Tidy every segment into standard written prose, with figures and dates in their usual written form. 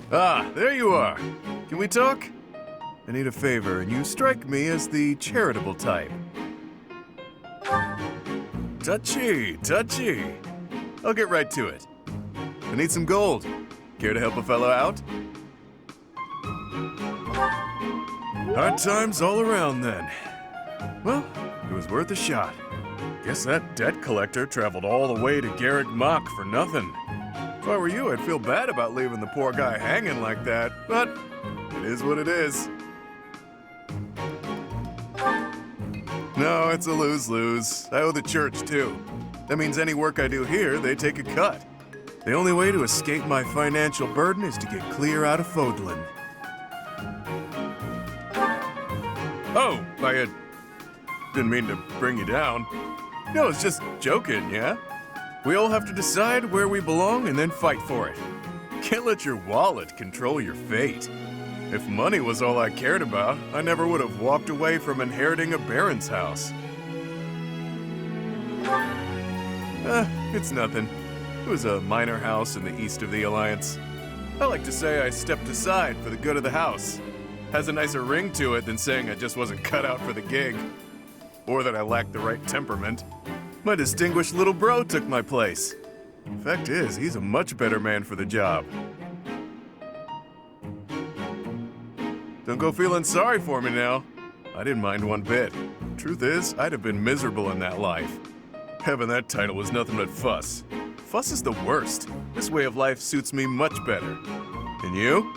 Ah, there you are. Can we talk? I need a favor, and you strike me as the charitable type. Touchy, touchy. I'll get right to it. I need some gold. Care to help a fellow out? Hard times all around then. Well, it was worth a shot. Guess that debt collector traveled all the way to Garrick Mock for nothing. If I were you, I'd feel bad about leaving the poor guy hanging like that, but it is what it is. No, it's a lose-lose. I owe the church, too. That means any work I do here, they take a cut. The only way to escape my financial burden is to get clear out of Fodlin. Oh, I didn't mean to bring you down. No, it's just joking, yeah? We all have to decide where we belong and then fight for it. Can't let your wallet control your fate. If money was all I cared about, I never would have walked away from inheriting a baron's house. It's nothing. It was a minor house in the east of the Alliance. I like to say I stepped aside for the good of the house. Has a nicer ring to it than saying I just wasn't cut out for the gig. Or that I lacked the right temperament. My distinguished little bro took my place. Fact is, he's a much better man for the job. Don't go feeling sorry for me now. I didn't mind one bit. Truth is, I'd have been miserable in that life. Having that title was nothing but fuss. Fuss is the worst. This way of life suits me much better. And you?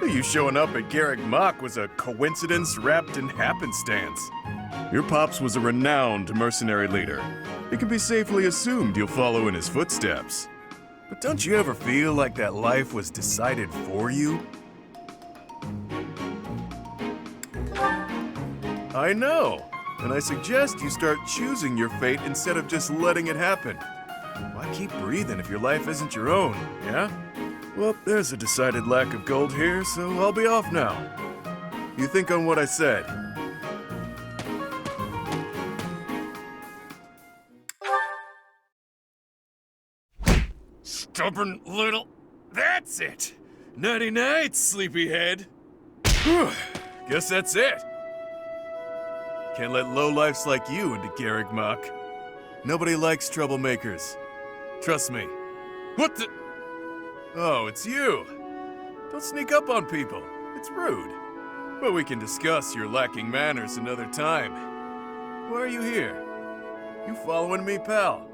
You showing up at Garrick Mock was a coincidence wrapped in happenstance. Your pops was a renowned mercenary leader. It can be safely assumed you'll follow in his footsteps. But don't you ever feel like that life was decided for you? I know, and I suggest you start choosing your fate instead of just letting it happen. Why keep breathing if your life isn't your own, yeah? Well, there's a decided lack of gold here, so I'll be off now. You think on what I said. Stubborn little... That's it! Nighty-night, sleepyhead. Whew. Guess that's it. Can't let lowlifes like you into Garrick Mock. Nobody likes troublemakers. Trust me. What the... Oh, it's you. Don't sneak up on people. It's rude. But we can discuss your lacking manners another time. Why are you here? You following me, pal?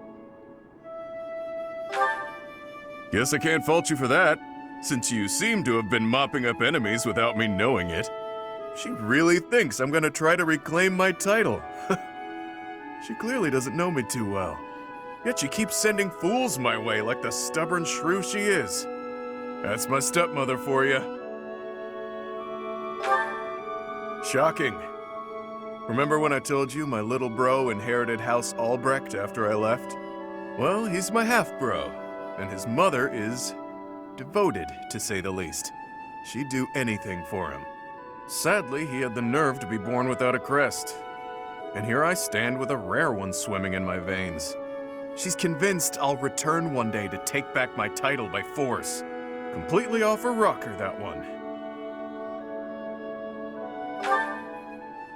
Guess I can't fault you for that, since you seem to have been mopping up enemies without me knowing it. She really thinks I'm gonna try to reclaim my title. She clearly doesn't know me too well. Yet she keeps sending fools my way like the stubborn shrew she is. That's my stepmother for you. Shocking. Remember when I told you my little bro inherited House Albrecht after I left? Well, he's my half-bro, and his mother is devoted, to say the least. She'd do anything for him. Sadly, he had the nerve to be born without a crest. And here I stand with a rare one swimming in my veins. She's convinced I'll return one day to take back my title by force. Completely off her rocker, that one.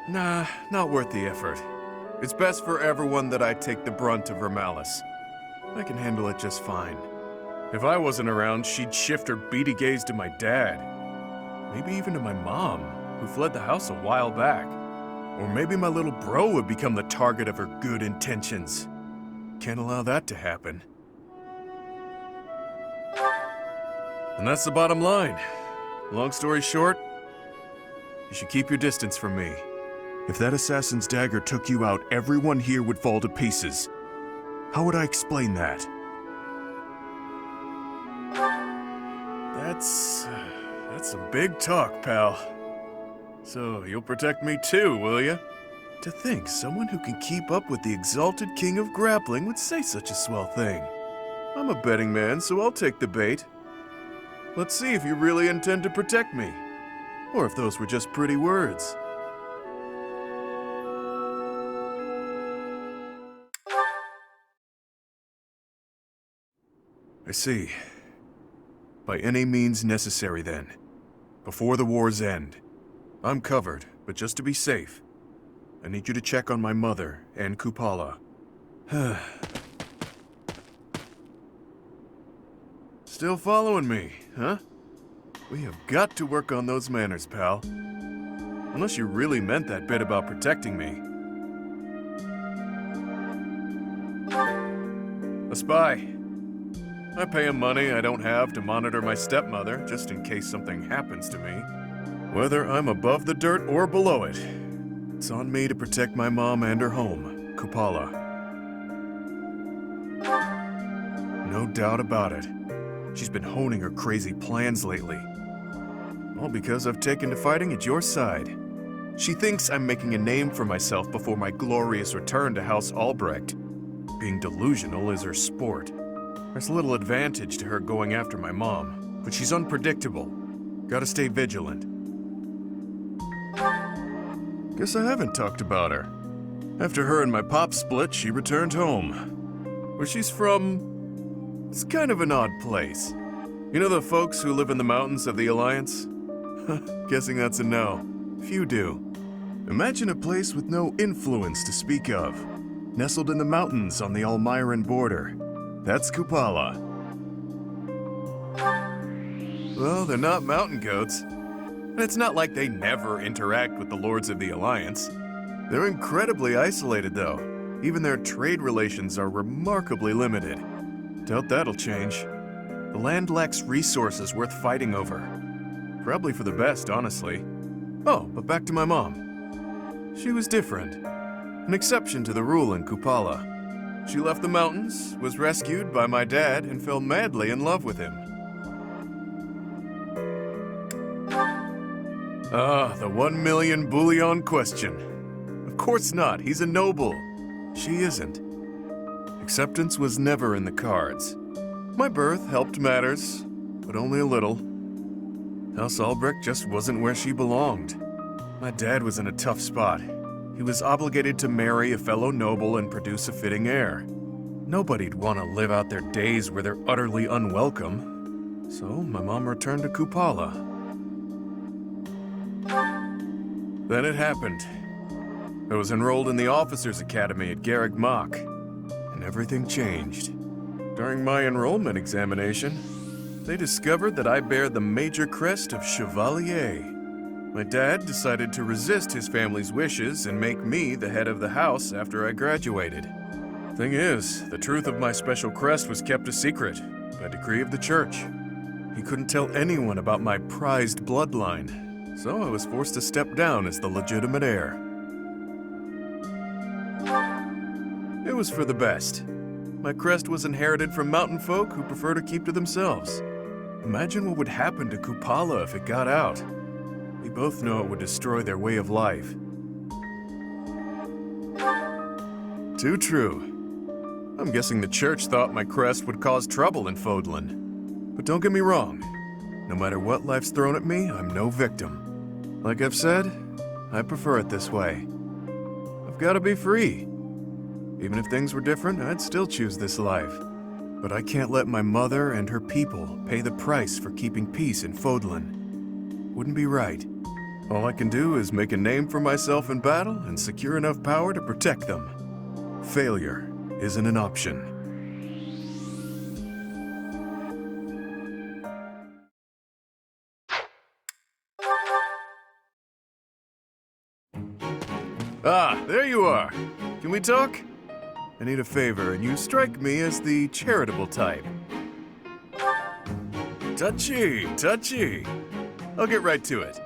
Nah, not worth the effort. It's best for everyone that I take the brunt of her malice. I can handle it just fine. If I wasn't around, she'd shift her beady gaze to my dad. Maybe even to my mom, who fled the house a while back. Or maybe my little bro would become the target of her good intentions. Can't allow that to happen. And that's the bottom line. Long story short, you should keep your distance from me. If that assassin's dagger took you out, everyone here would fall to pieces. How would I explain that? That's some big talk, pal. So you'll protect me too, will you? To think someone who can keep up with the exalted king of grappling would say such a swell thing. I'm a betting man, so I'll take the bait. Let's see if you really intend to protect me. Or if those were just pretty words. I see. By any means necessary, then. Before the war's end. I'm covered, but just to be safe, I need you to check on my mother and Kupala. Still following me, huh? We have got to work on those manners, pal. Unless you really meant that bit about protecting me. A spy. I pay him money I don't have to monitor my stepmother, just in case something happens to me. Whether I'm above the dirt or below it, it's on me to protect my mom and her home, Kupala. No doubt about it. She's been honing her crazy plans lately. All because I've taken to fighting at your side. She thinks I'm making a name for myself before my glorious return to House Albrecht. Being delusional is her sport. There's little advantage to her going after my mom, but she's unpredictable. Gotta stay vigilant. Guess I haven't talked about her. After her and my pop split, she returned home. Where she's from, it's kind of an odd place. You know the folks who live in the mountains of the Alliance? Guessing that's a no. Few do. Imagine a place with no influence to speak of. Nestled in the mountains on the Almiran border. That's Kupala. Well, they're not mountain goats. And it's not like they never interact with the Lords of the Alliance. They're incredibly isolated, though. Even their trade relations are remarkably limited. Doubt that'll change. The land lacks resources worth fighting over. Probably for the best, honestly. Oh, but back to my mom. She was different. An exception to the rule in Kupala. She left the mountains, was rescued by my dad, and fell madly in love with him. Ah, the 1 million bullion question. Of course not, he's a noble. She isn't. Acceptance was never in the cards. My birth helped matters, but only a little. House Albrecht just wasn't where she belonged. My dad was in a tough spot. He was obligated to marry a fellow noble and produce a fitting heir. Nobody'd want to live out their days where they're utterly unwelcome. So my mom returned to Kupala. Then it happened. I was enrolled in the Officers' Academy at Garreg Mach, and everything changed. During my enrollment examination, they discovered that I bear the major crest of Chevalier. My dad decided to resist his family's wishes and make me the head of the house after I graduated. Thing is, the truth of my special crest was kept a secret by decree of the church. He couldn't tell anyone about my prized bloodline, so I was forced to step down as the legitimate heir. It was for the best. My crest was inherited from mountain folk who prefer to keep to themselves. Imagine what would happen to Kupala if it got out. We both know it would destroy their way of life. Too true. I'm guessing the church thought my crest would cause trouble in Fodlan. But don't get me wrong. No matter what life's thrown at me, I'm no victim. Like I've said, I prefer it this way. I've got to be free. Even if things were different, I'd still choose this life. But I can't let my mother and her people pay the price for keeping peace in Fodlan. Wouldn't be right. All I can do is make a name for myself in battle and secure enough power to protect them. Failure isn't an option. Ah, there you are. Can we talk? I need a favor, and you strike me as the charitable type. Touchy. I'll get right to it.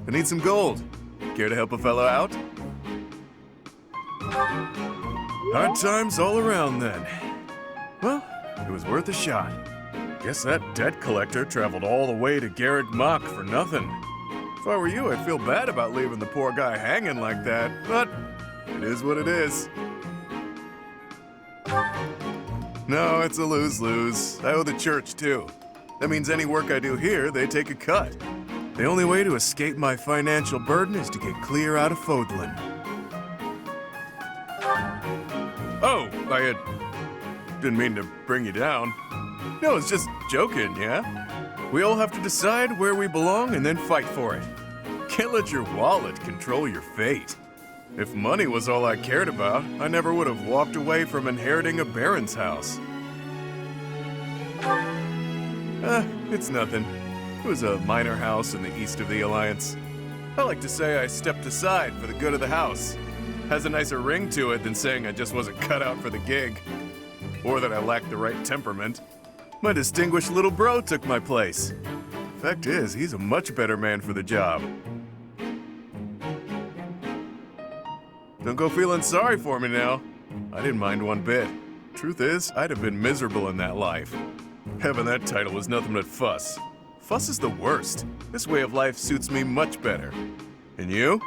I need some gold. Care to help a fellow out? Hard times all around then. Well, it was worth a shot. Guess that debt collector traveled all the way to Garreg Mach for nothing. If I were you, I'd feel bad about leaving the poor guy hanging like that, but it is what it is. No, it's a lose-lose. I owe the church too. That means any work I do here, they take a cut. The only way to escape my financial burden is to get clear out of Fodlan. Oh, I didn't mean to bring you down. No, it's just joking, yeah? We all have to decide where we belong and then fight for it. Can't let your wallet control your fate. If money was all I cared about, I never would have walked away from inheriting a baron's house. It's nothing. It was a minor house in the east of the Alliance. I like to say I stepped aside for the good of the house. Has a nicer ring to it than saying I just wasn't cut out for the gig. Or that I lacked the right temperament. My distinguished little bro took my place. Fact is, he's a much better man for the job. Don't go feeling sorry for me now. I didn't mind one bit. Truth is, I'd have been miserable in that life. Having that title was nothing but fuss. Fuss is the worst. This way of life suits me much better. And you?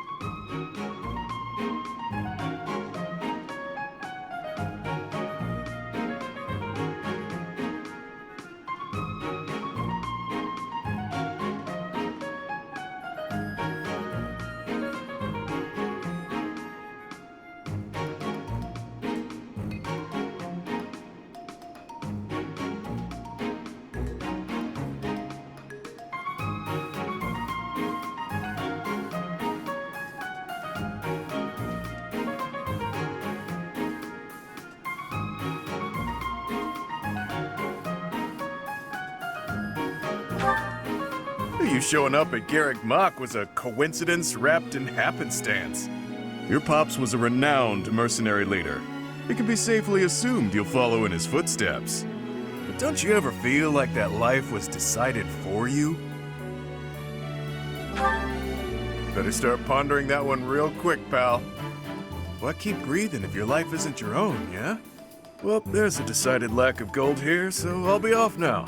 You showing up at Garrick Mock was a coincidence wrapped in happenstance. Your pops was a renowned mercenary leader. It can be safely assumed you'll follow in his footsteps. But don't you ever feel like that life was decided for you? Better start pondering that one real quick, pal. Why keep breathing if your life isn't your own, yeah? Well, there's a decided lack of gold here, so I'll be off now.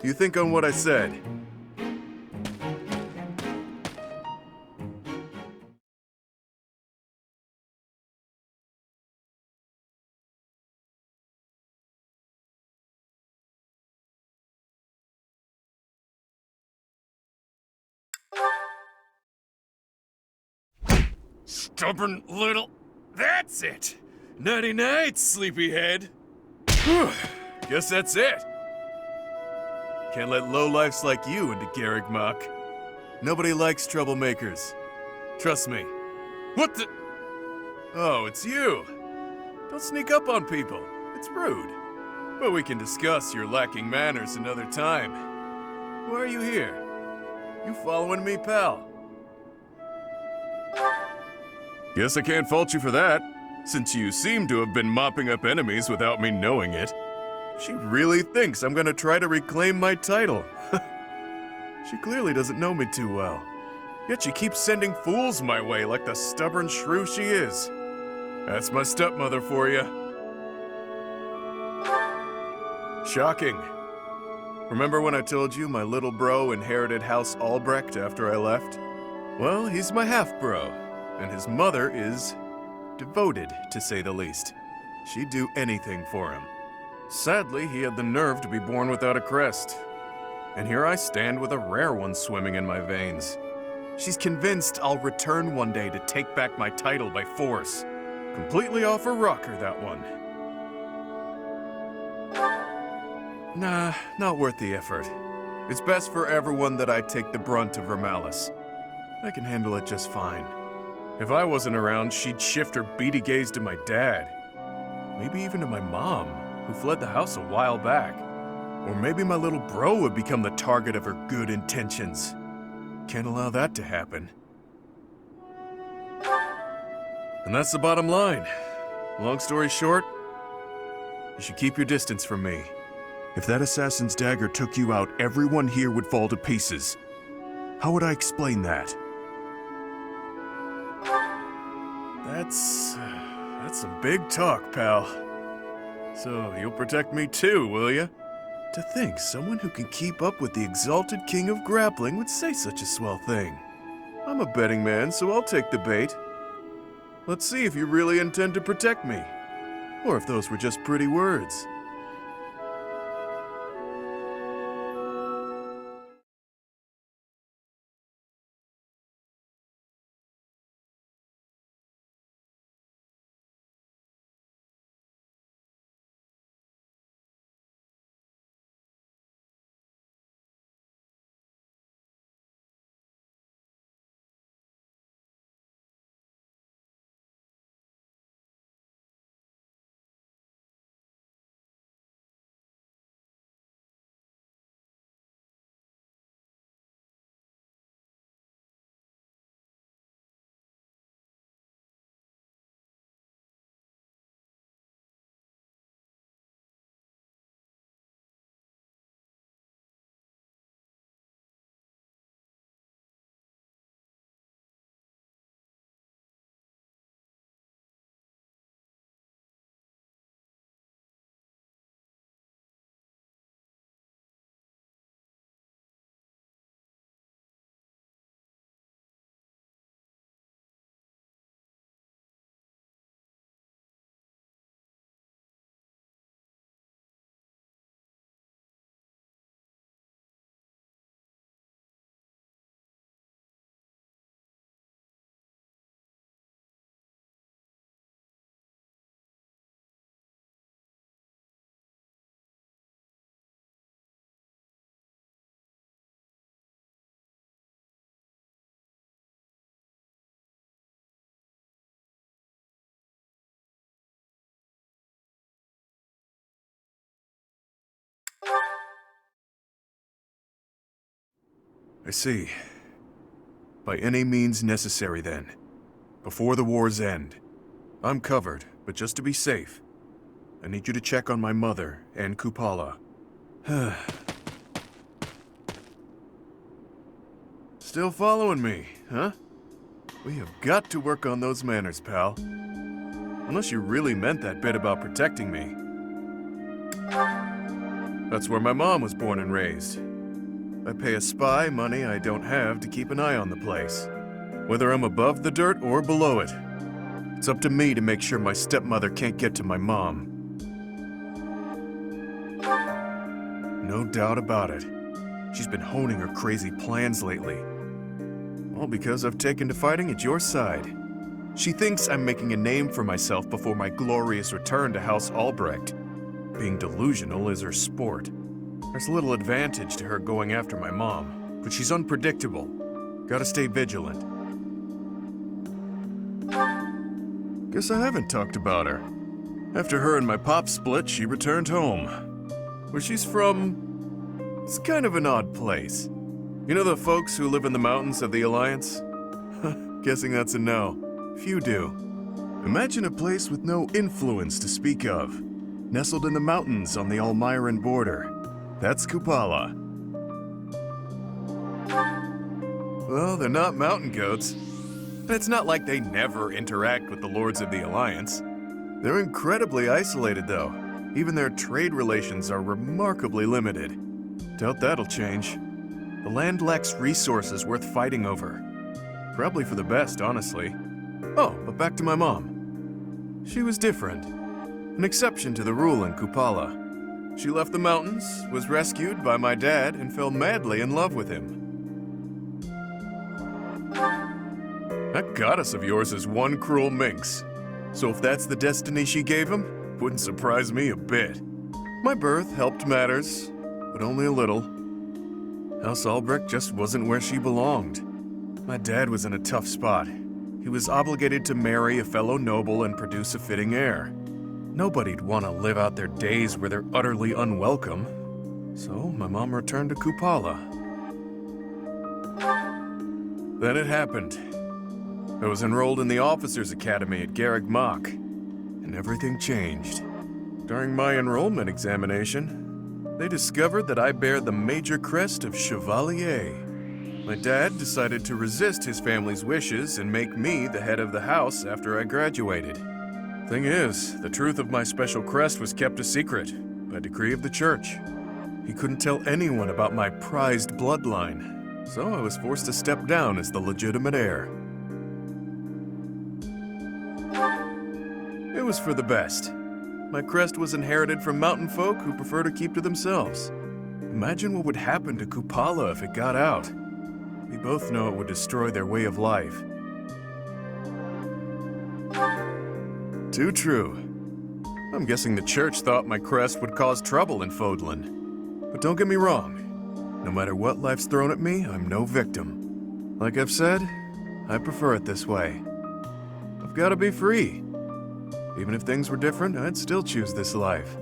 You think on what I said. Stubborn little... That's it! Nighty-night, sleepyhead. Guess that's it. Can't let lowlifes like you into Garrick Mock. Nobody likes troublemakers. Trust me. What the... Oh, it's you. Don't sneak up on people. It's rude. But we can discuss your lacking manners another time. Why are you here? You following me, pal? Guess I can't fault you for that, since you seem to have been mopping up enemies without me knowing it. She really thinks I'm gonna try to reclaim my title. She clearly doesn't know me too well. Yet she keeps sending fools my way like the stubborn shrew she is. That's my stepmother for you. Shocking. Remember when I told you my little bro inherited House Albrecht after I left? Well, he's my half-bro. And his mother is devoted, to say the least. She'd do anything for him. Sadly, he had the nerve to be born without a crest. And here I stand with a rare one swimming in my veins. She's convinced I'll return one day to take back my title by force. Completely off her rocker, that one. Nah, not worth the effort. It's best for everyone that I take the brunt of her malice. I can handle it just fine. If I wasn't around, she'd shift her beady gaze to my dad. Maybe even to my mom, who fled the house a while back. Or maybe my little bro would become the target of her good intentions. Can't allow that to happen. And that's the bottom line. Long story short, you should keep your distance from me. If that assassin's dagger took you out, everyone here would fall to pieces. How would I explain that? That's some big talk, pal. So, you'll protect me too, will ya? To think someone who can keep up with the exalted king of grappling would say such a swell thing. I'm a betting man, so I'll take the bait. Let's see if you really intend to protect me. Or if those were just pretty words. I see. By any means necessary, then. Before the war's end. I'm covered, but just to be safe, I need you to check on my mother and Kupala. Still following me, huh? We have got to work on those manners, pal. Unless you really meant that bit about protecting me. That's where my mom was born and raised. I pay a spy money I don't have to keep an eye on the place. Whether I'm above the dirt or below it. It's up to me to make sure my stepmother can't get to my mom. No doubt about it. She's been honing her crazy plans lately. All because I've taken to fighting at your side. She thinks I'm making a name for myself before my glorious return to House Albrecht. Being delusional is her sport. There's little advantage to her going after my mom, but she's unpredictable. Gotta stay vigilant. Guess I haven't talked about her. After her and my pop split, she returned home. Where she's from, it's kind of an odd place. You know the folks who live in the mountains of the Alliance? Guessing that's a no. Few do. Imagine a place with no influence to speak of. Nestled in the mountains on the Almiran border. That's Kupala. Well, they're not mountain goats. And it's not like they never interact with the Lords of the Alliance. They're incredibly isolated, though. Even their trade relations are remarkably limited. Doubt that'll change. The land lacks resources worth fighting over. Probably for the best, honestly. Oh, but back to my mom. She was different. An exception to the rule in Kupala. She left the mountains, was rescued by my dad, and fell madly in love with him. That goddess of yours is one cruel minx. So if that's the destiny she gave him, wouldn't surprise me a bit. My birth helped matters, but only a little. House Albrecht just wasn't where she belonged. My dad was in a tough spot. He was obligated to marry a fellow noble and produce a fitting heir. Nobody'd want to live out their days where they're utterly unwelcome. So my mom returned to Kupala. Then it happened. I was enrolled in the Officers' Academy at Garreg Mach, and everything changed. During my enrollment examination, they discovered that I bear the major crest of Chevalier. My dad decided to resist his family's wishes and make me the head of the house after I graduated. Thing is, the truth of my special crest was kept a secret by decree of the church. He couldn't tell anyone about my prized bloodline, so I was forced to step down as the legitimate heir. It was for the best. My crest was inherited from mountain folk who prefer to keep to themselves. Imagine what would happen to Kupala if it got out. We both know it would destroy their way of life. Too true. I'm guessing the church thought my crest would cause trouble in Fodlan. But don't get me wrong. No matter what life's thrown at me, I'm no victim. Like I've said, I prefer it this way. I've got to be free. Even if things were different, I'd still choose this life.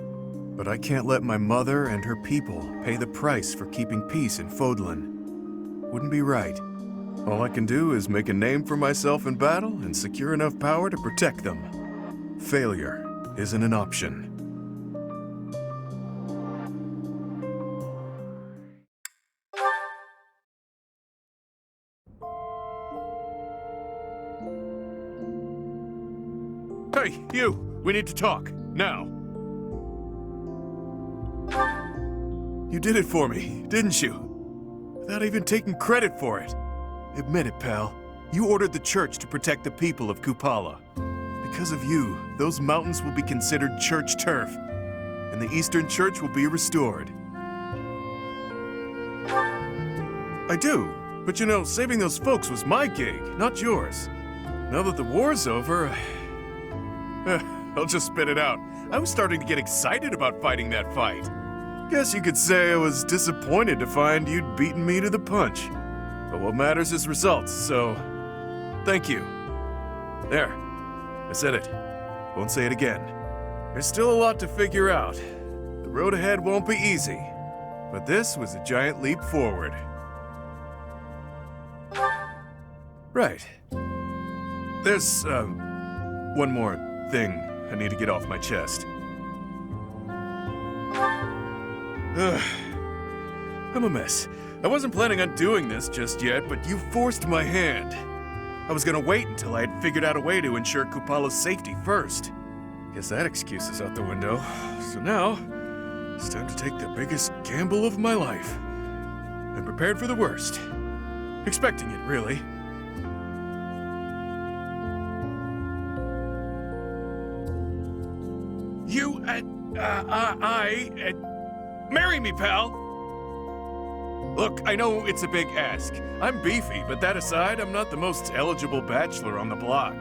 But I can't let my mother and her people pay the price for keeping peace in Fodlan. Wouldn't be right. All I can do is make a name for myself in battle and secure enough power to protect them. Failure isn't an option. Hey, you! We need to talk, now! You did it for me, didn't you? Without even taking credit for it. Admit it, pal. You ordered the church to protect the people of Kupala. Because of you, those mountains will be considered church turf, and the Eastern Church will be restored. I do, but you know, saving those folks was my gig, not yours. Now that the war's over, I'll just spit it out. I was starting to get excited about fighting that fight. Guess you could say I was disappointed to find you'd beaten me to the punch. But what matters is results, so thank you. There, I said it. Won't say it again. There's still a lot to figure out. The road ahead won't be easy, but this was a giant leap forward. Right. There's, one more thing I need to get off my chest. Ugh. I'm a mess. I wasn't planning on doing this just yet, but you forced my hand. I was gonna wait until I had figured out a way to ensure Kupala's safety first. Guess that excuse is out the window. So now, it's time to take the biggest gamble of my life. I'm prepared for the worst. Expecting it, really. You, marry me, pal! Look, I know it's a big ask. I'm beefy, but that aside, I'm not the most eligible bachelor on the block.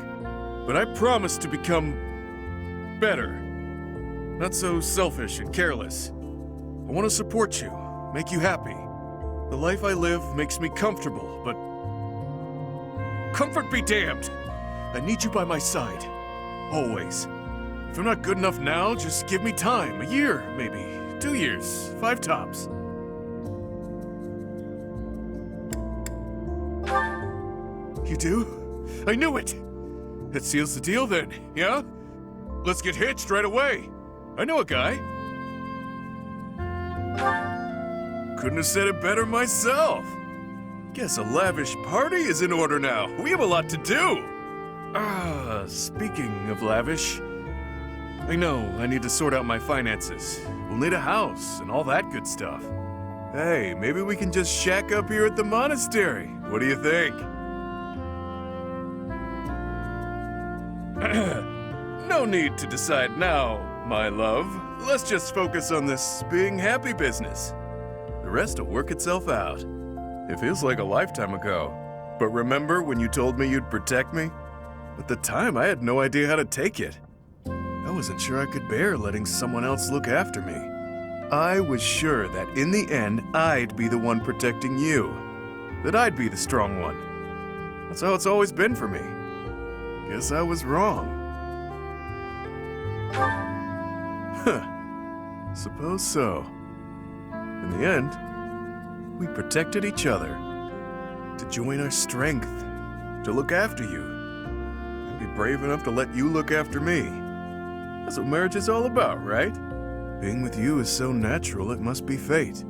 But I promise to become better. Not so selfish and careless. I want to support you, make you happy. The life I live makes me comfortable, but comfort be damned! I need you by my side. Always. If I'm not good enough now, just give me time. A year, maybe. 2 years. 5 tops. You do? I knew it! That seals the deal then, yeah? Let's get hitched right away. I know a guy. Couldn't have said it better myself. Guess a lavish party is in order now. We have a lot to do. Speaking of lavish, I know I need to sort out my finances. We'll need a house and all that good stuff. Hey, maybe we can just shack up here at the monastery. What do you think? No need to decide now, my love. Let's just focus on this being happy business. The rest will work itself out. It feels like a lifetime ago. But remember when you told me you'd protect me? At the time, I had no idea how to take it. I wasn't sure I could bear letting someone else look after me. I was sure that in the end, I'd be the one protecting you. That I'd be the strong one. That's how it's always been for me. Guess I was wrong. Huh. Suppose so. In the end, we protected each other. To join our strength. To look after you. And be brave enough to let you look after me. That's what marriage is all about, right? Being with you is so natural it must be fate.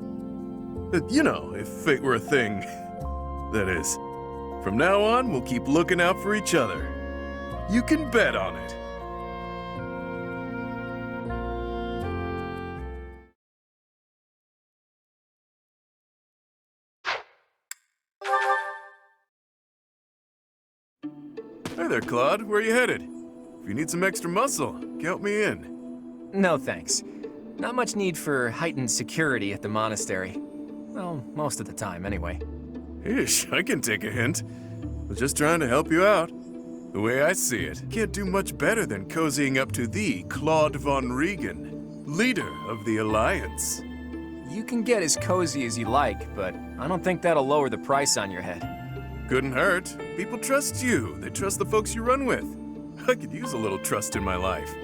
You know, if fate were a thing. That is. From now on, we'll keep looking out for each other. You can bet on it. Hey there, Claude. Where are you headed? If you need some extra muscle, count me in. No thanks. Not much need for heightened security at the monastery. Well, most of the time, anyway. Ish, I can take a hint. I was just trying to help you out. The way I see it, can't do much better than cozying up to the Claude von Regan, leader of the Alliance. You can get as cozy as you like, but I don't think that'll lower the price on your head. Couldn't hurt. People trust you. They trust the folks you run with. I could use a little trust in my life.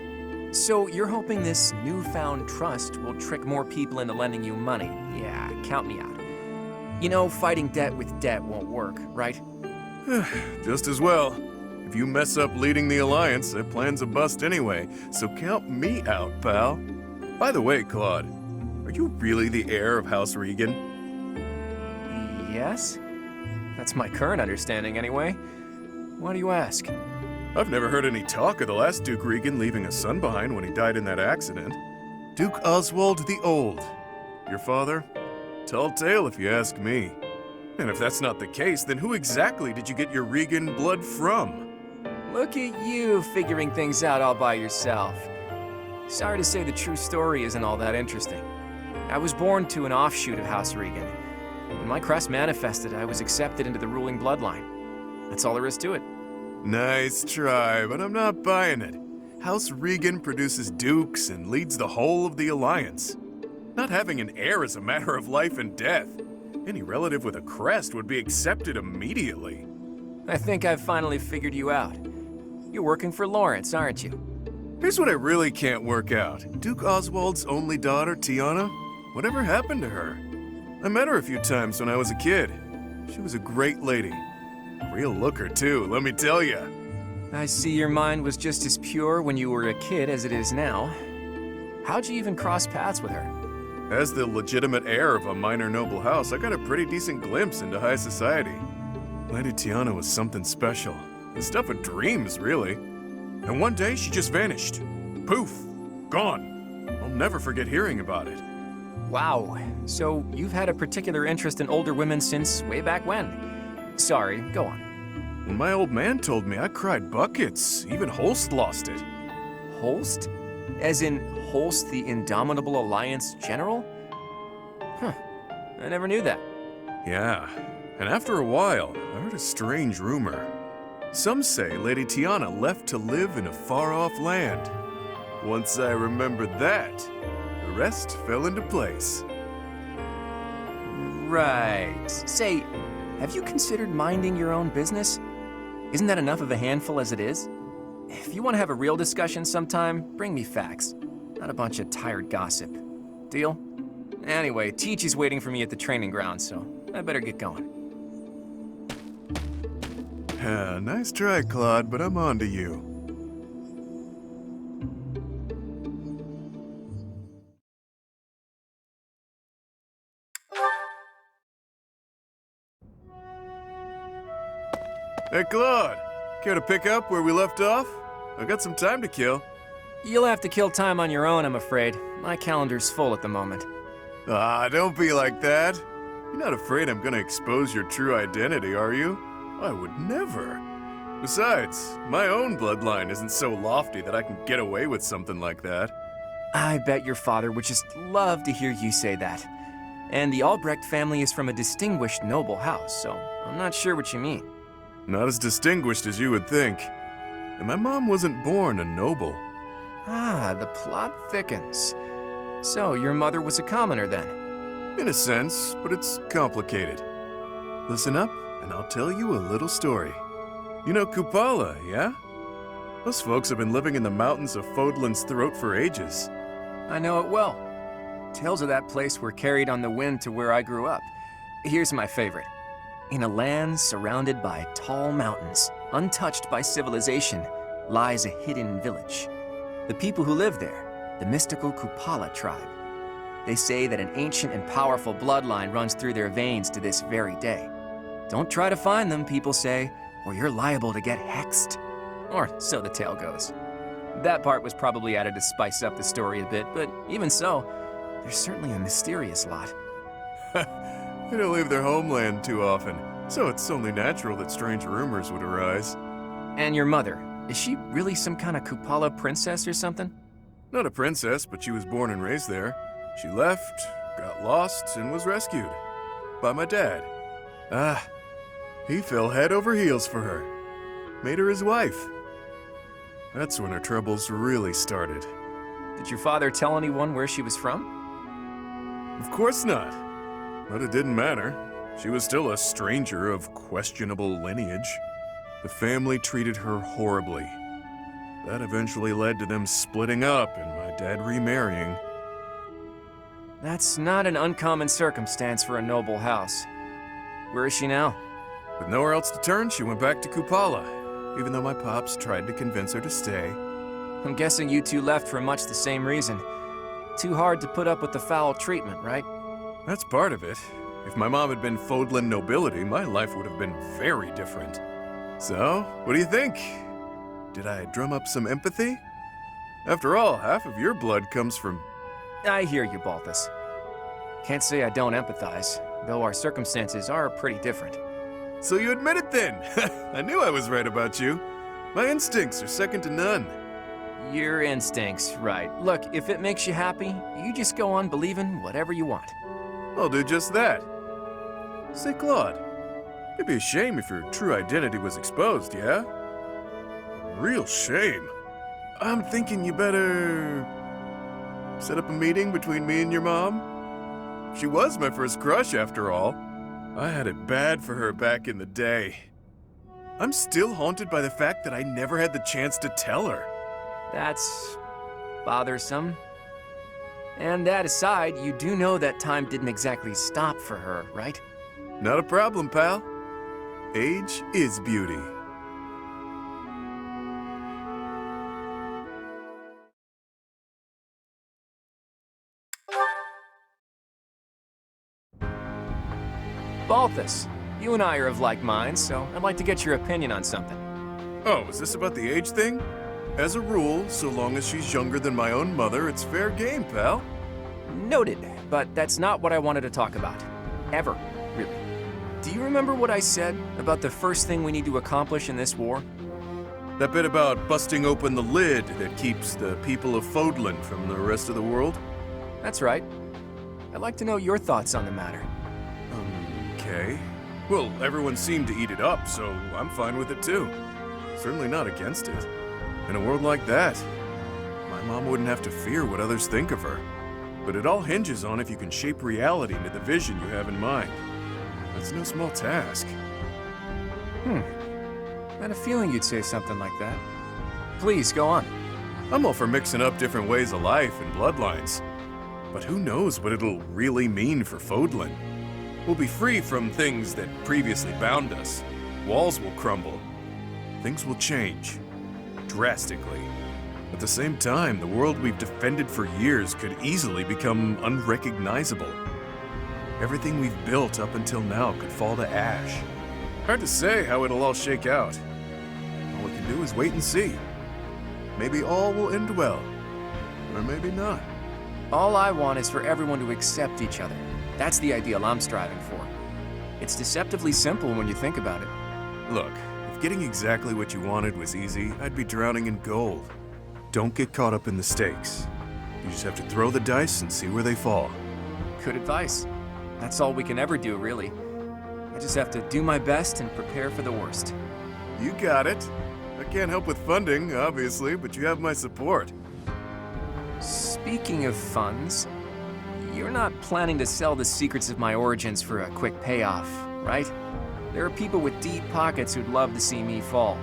So you're hoping this newfound trust will trick more people into lending you money? Yeah, count me out. You know, fighting debt with debt won't work, right? Just as well. If you mess up leading the Alliance, that plan's a bust anyway, so count me out, pal. By the way, Claude, are you really the heir of House Regan? Yes? That's my current understanding, anyway. Why do you ask? I've never heard any talk of the last Duke Regan leaving a son behind when he died in that accident. Duke Oswald the Old. Your father? Tall tale if you ask me. And if that's not the case, then who exactly did you get your Regan blood from? Look at you figuring things out all by yourself. Sorry to say the true story isn't all that interesting. I was born to an offshoot of House Regan. When my crest manifested, I was accepted into the ruling bloodline. That's all there is to it. Nice try, but I'm not buying it. House Regan produces dukes and leads the whole of the Alliance. Not having an heir is a matter of life and death. Any relative with a crest would be accepted immediately. I think I've finally figured you out. You're working for Lawrence, aren't you? Here's what I really can't work out. Duke Oswald's only daughter, Tiana? Whatever happened to her? I met her a few times when I was a kid. She was a great lady. Real looker, too, let me tell ya. I see your mind was just as pure when you were a kid as it is now. How'd you even cross paths with her? As the legitimate heir of a minor noble house, I got a pretty decent glimpse into high society. Lady Tiana was something special. The stuff of dreams, really. And one day, she just vanished. Poof! Gone. I'll never forget hearing about it. Wow, so you've had a particular interest in older women since way back when. Sorry, go on. When my old man told me, I cried buckets. Even Holst lost it. Holst? As in Holst the Indomitable Alliance General? Huh, I never knew that. Yeah, and after a while, I heard a strange rumor. Some say Lady Tiana left to live in a far-off land. Once I remembered that, the rest fell into place. Right. Say, have you considered minding your own business? Isn't that enough of a handful as it is? If you want to have a real discussion sometime, bring me facts, not a bunch of tired gossip. Deal? Anyway, Teach is waiting for me at the training ground, so I better get going. Nice try, Claude, but I'm on to you. Hey, Claude, care to pick up where we left off? I got some time to kill. You'll have to kill time on your own, I'm afraid. My calendar's full at the moment. Ah, don't be like that. You're not afraid I'm gonna expose your true identity, are you? I would never. Besides, my own bloodline isn't so lofty that I can get away with something like that. I bet your father would just love to hear you say that. And the Albrecht family is from a distinguished noble house, so I'm not sure what you mean. Not as distinguished as you would think. And my mom wasn't born a noble. Ah, the plot thickens. So, your mother was a commoner then? In a sense, but it's complicated. Listen up, and I'll tell you a little story. You know Kupala, yeah? Those folks have been living in the mountains of Fodlan's throat for ages. I know it well. Tales of that place were carried on the wind to where I grew up. Here's my favorite. In a land surrounded by tall mountains, untouched by civilization, lies a hidden village. The people who live there, the mystical Kupala tribe. They say that an ancient and powerful bloodline runs through their veins to this very day. Don't try to find them, people say, or you're liable to get hexed. Or so the tale goes. That part was probably added to spice up the story a bit, but even so, there's certainly a mysterious lot. They don't leave their homeland too often, so it's only natural that strange rumors would arise. And your mother, is she really some kind of Kupala princess or something? Not a princess, but she was born and raised there. She left, got lost, and was rescued. By my dad. He fell head over heels for her. Made her his wife. That's when her troubles really started. Did your father tell anyone where she was from? Of course not. But it didn't matter. She was still a stranger of questionable lineage. The family treated her horribly. That eventually led to them splitting up and my dad remarrying. That's not an uncommon circumstance for a noble house. Where is she now? With nowhere else to turn, she went back to Kupala, even though my pops tried to convince her to stay. I'm guessing you two left for much the same reason. Too hard to put up with the foul treatment, right? That's part of it. If my mom had been Fodlan nobility, my life would have been very different. So, what do you think? Did I drum up some empathy? After all, half of your blood comes from... I hear you, Balthus. Can't say I don't empathize, though our circumstances are pretty different. So you admit it then! I knew I was right about you. My instincts are second to none. Your instincts, right. Look, if it makes you happy, you just go on believing whatever you want. I'll do just that. Say, Claude, it'd be a shame if your true identity was exposed, yeah? Real shame. I'm thinking you better... set up a meeting between me and your mom? She was my first crush, after all. I had it bad for her back in the day. I'm still haunted by the fact that I never had the chance to tell her. That's bothersome. And that aside, you do know that time didn't exactly stop for her, right? Not a problem, pal. Age is beauty. Balthus, you and I are of like minds, so I'd like to get your opinion on something. Oh, is this about the age thing? As a rule, so long as she's younger than my own mother, it's fair game, pal. Noted, but that's not what I wanted to talk about. Ever, really. Do you remember what I said about the first thing we need to accomplish in this war? That bit about busting open the lid that keeps the people of Fodlan from the rest of the world? That's right. I'd like to know your thoughts on the matter. Okay. Well, everyone seemed to eat it up, so I'm fine with it too. Certainly not against it. In a world like that, my mom wouldn't have to fear what others think of her. But it all hinges on if you can shape reality into the vision you have in mind. That's no small task. I had a feeling you'd say something like that. Please, go on. I'm all for mixing up different ways of life and bloodlines. But who knows what it'll really mean for Fodlan? We'll be free from things that previously bound us. Walls will crumble. Things will change. Drastically. At the same time, the world we've defended for years could easily become unrecognizable. Everything we've built up until now could fall to ash. Hard to say how it'll all shake out. All we can do is wait and see. Maybe all will end well, or maybe not. All I want is for everyone to accept each other. That's the ideal I'm striving for. It's deceptively simple when you think about it. Look, if getting exactly what you wanted was easy, I'd be drowning in gold. Don't get caught up in the stakes. You just have to throw the dice and see where they fall. Good advice. That's all we can ever do, really. I just have to do my best and prepare for the worst. You got it. I can't help with funding, obviously, but you have my support. Speaking of funds, you're not planning to sell the secrets of my origins for a quick payoff, right? There are people with deep pockets who'd love to see me fall.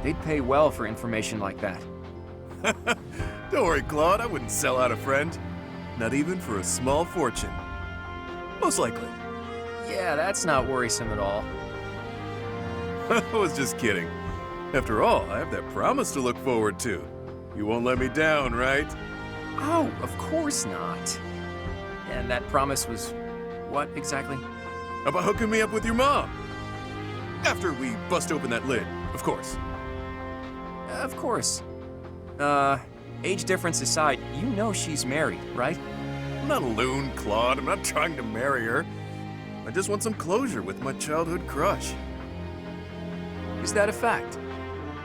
They'd pay well for information like that. Don't worry, Claude, I wouldn't sell out a friend. Not even for a small fortune. Most likely. Yeah, that's not worrisome at all. I was just kidding. After all, I have that promise to look forward to. You won't let me down, right? Oh, of course not. And that promise was what exactly? About hooking me up with your mom. After we bust open that lid, of course. Of course. Age difference aside, you know she's married, right? I'm not a loon, Claude. I'm not trying to marry her. I just want some closure with my childhood crush. Is that a fact?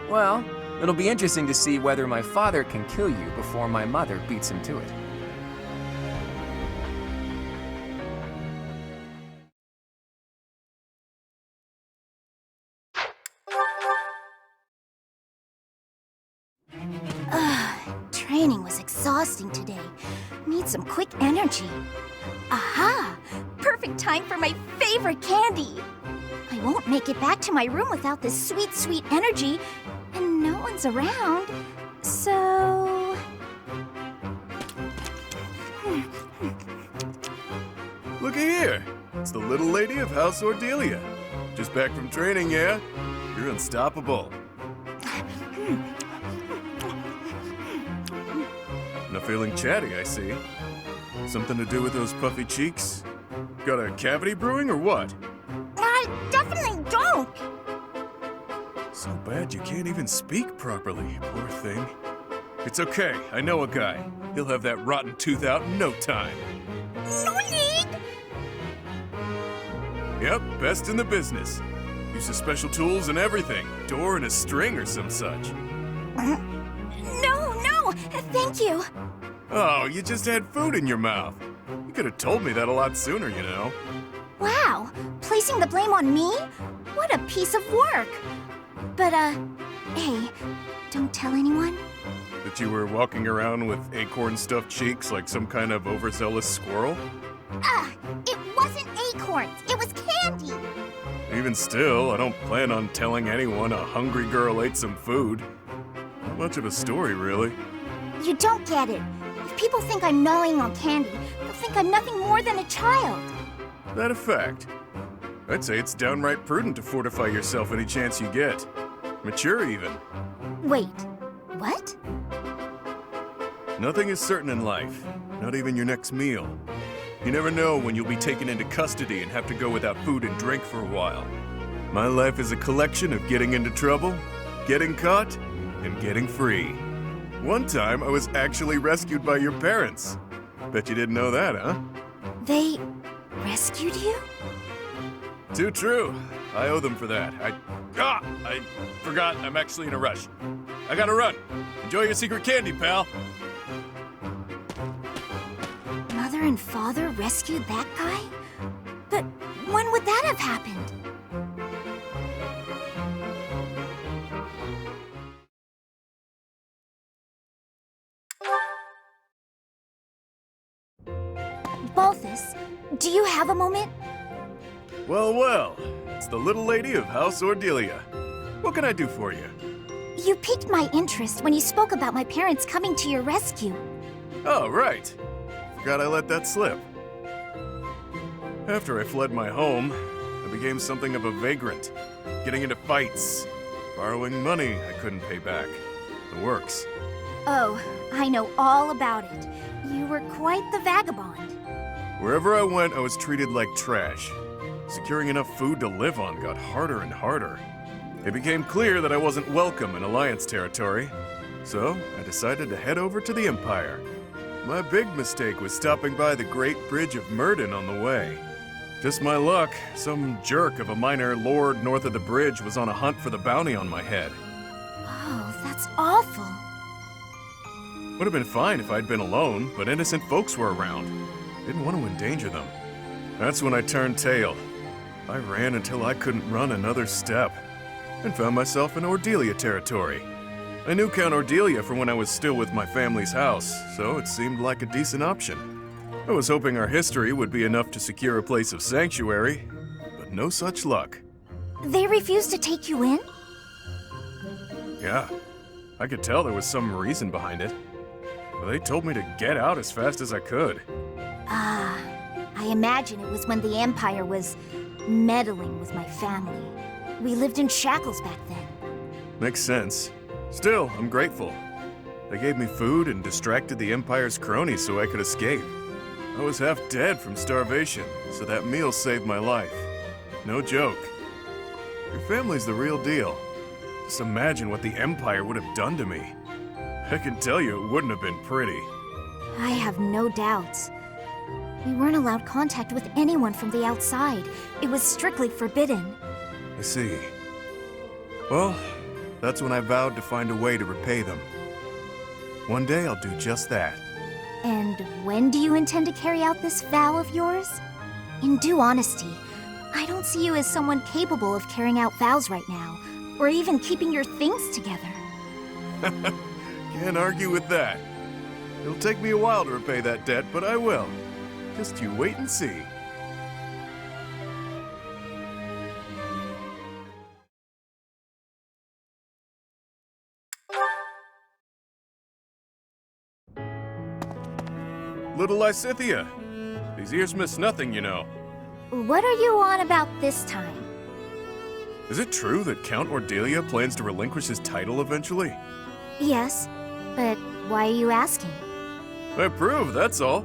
Well, it'll be interesting to see whether my father can kill you before my mother beats him to it. Training was exhausting today. Need some quick energy. Aha! Perfect time for my favorite candy! I won't make it back to my room without this sweet, sweet energy, and no one's around, so... Looky here. It's the little lady of House Ordelia. Just back from training, yeah? You're unstoppable. Not feeling chatty, I see. Something to do with those puffy cheeks? Got a cavity brewing or what? I definitely don't! So bad you can't even speak properly, poor thing. It's okay, I know a guy. He'll have that rotten tooth out in no time. No need! Yep, best in the business. Uses special tools and everything. Door and a string or some such. No, thank you. Oh, you just had food in your mouth. You could have told me that a lot sooner, you know. Wow, placing the blame on me? What a piece of work. But, hey, don't tell anyone. That you were walking around with acorn-stuffed cheeks like some kind of overzealous squirrel? It wasn't acorns, it was candy. Even still, I don't plan on telling anyone a hungry girl ate some food. Not much of a story, really. You don't get it. If people think I'm gnawing on candy, they'll think I'm nothing more than a child. That a fact? I'd say it's downright prudent to fortify yourself any chance you get. Mature, even. Wait, what? Nothing is certain in life, not even your next meal. You never know when you'll be taken into custody and have to go without food and drink for a while. My life is a collection of getting into trouble, getting caught, and getting free. One time, I was actually rescued by your parents. Bet you didn't know that, huh? They rescued you? Too true. I owe them for that. I forgot I'm actually in a rush. I gotta run. Enjoy your secret candy, pal. Mother and father rescued that guy? But when would that have happened? Balthus, do you have a moment? Well, well. It's the little lady of House Ordelia. What can I do for you? You piqued my interest when you spoke about my parents coming to your rescue. Oh, right. Forgot I let that slip. After I fled my home, I became something of a vagrant, getting into fights, borrowing money I couldn't pay back. The works. Oh, I know all about it. You were quite the vagabond. Wherever I went, I was treated like trash. Securing enough food to live on got harder and harder. It became clear that I wasn't welcome in Alliance territory, so I decided to head over to the Empire. My big mistake was stopping by the Great Bridge of Murden on the way. Just my luck, some jerk of a minor lord north of the bridge was on a hunt for the bounty on my head. Oh, that's awful. Would have been fine if I'd been alone, but innocent folks were around. Didn't want to endanger them. That's when I turned tail. I ran until I couldn't run another step, and found myself in Ordelia territory. I knew Count Ordelia from when I was still with my family's house, so it seemed like a decent option. I was hoping our history would be enough to secure a place of sanctuary, but no such luck. They refused to take you in? Yeah, I could tell there was some reason behind it. But they told me to get out as fast as I could. Ah, I imagine it was when the Empire was meddling with my family. We lived in shackles back then. Makes sense. Still, I'm grateful. They gave me food and distracted the Empire's cronies so I could escape. I was half dead from starvation, so that meal saved my life. No joke. Your family's the real deal. Just imagine what the Empire would have done to me. I can tell you it wouldn't have been pretty. I have no doubts. We weren't allowed contact with anyone from the outside. It was strictly forbidden. I see. Well, that's when I vowed to find a way to repay them. One day I'll do just that. And when do you intend to carry out this vow of yours? In due honesty, I don't see you as someone capable of carrying out vows right now, or even keeping your things together. Can't argue with that. It'll take me a while to repay that debt, but I will. Just you wait and see. Little Lysithia. These ears miss nothing, you know. What are you on about this time? Is it true that Count Ordelia plans to relinquish his title eventually? Yes, but why are you asking? I approve, that's all.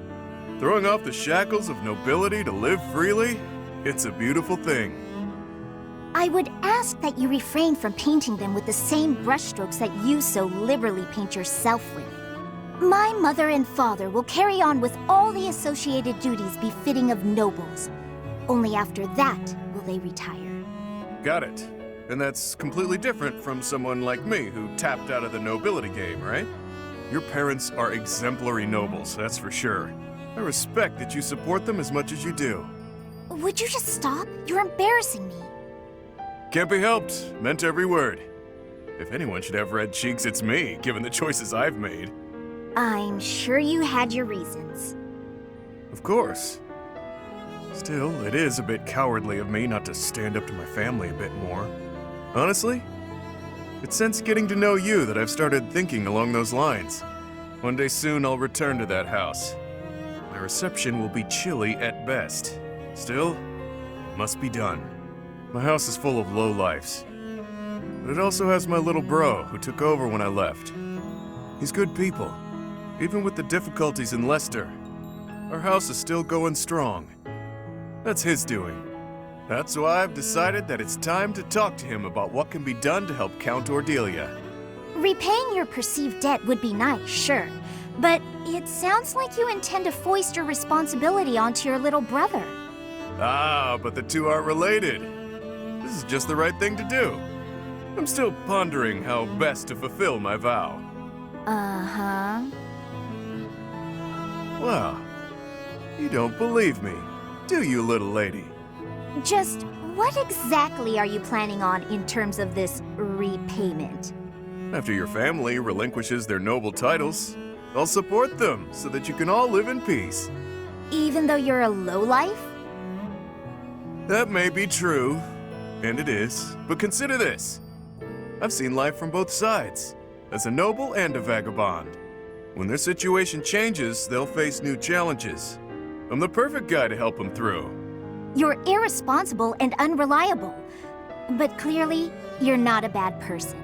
Throwing off the shackles of nobility to live freely, it's a beautiful thing. I would ask that you refrain from painting them with the same brushstrokes that you so liberally paint yourself with. My mother and father will carry on with all the associated duties befitting of nobles. Only after that will they retire. Got it. And that's completely different from someone like me who tapped out of the nobility game, right? Your parents are exemplary nobles, that's for sure. I respect that you support them as much as you do. Would you just stop? You're embarrassing me. Can't be helped. Meant every word. If anyone should have red cheeks, it's me, given the choices I've made. I'm sure you had your reasons. Of course. Still, it is a bit cowardly of me not to stand up to my family a bit more. Honestly, It's since getting to know you that I've started thinking along those lines. One day soon I'll return to that house. My reception will be chilly at best. Still, it must be done. My house is full of lowlifes. But it also has my little bro who took over when I left. He's good people. Even with the difficulties in Leicester, our house is still going strong. That's his doing. That's why I've decided that it's time to talk to him about what can be done to help Count Ordelia. Repaying your perceived debt would be nice, sure. But it sounds like you intend to foist your responsibility onto your little brother. Ah, but the two aren't related. This is just the right thing to do. I'm still pondering how best to fulfill my vow. Uh-huh. Wow. You don't believe me, do you, little lady? Just what exactly are you planning on in terms of this repayment? After your family relinquishes their noble titles, I'll support them so that you can all live in peace. Even though you're a lowlife? That may be true, and it is, but consider this. I've seen life from both sides, as a noble and a vagabond. When their situation changes, they'll face new challenges. I'm the perfect guy to help them through. You're irresponsible and unreliable. But clearly, you're not a bad person.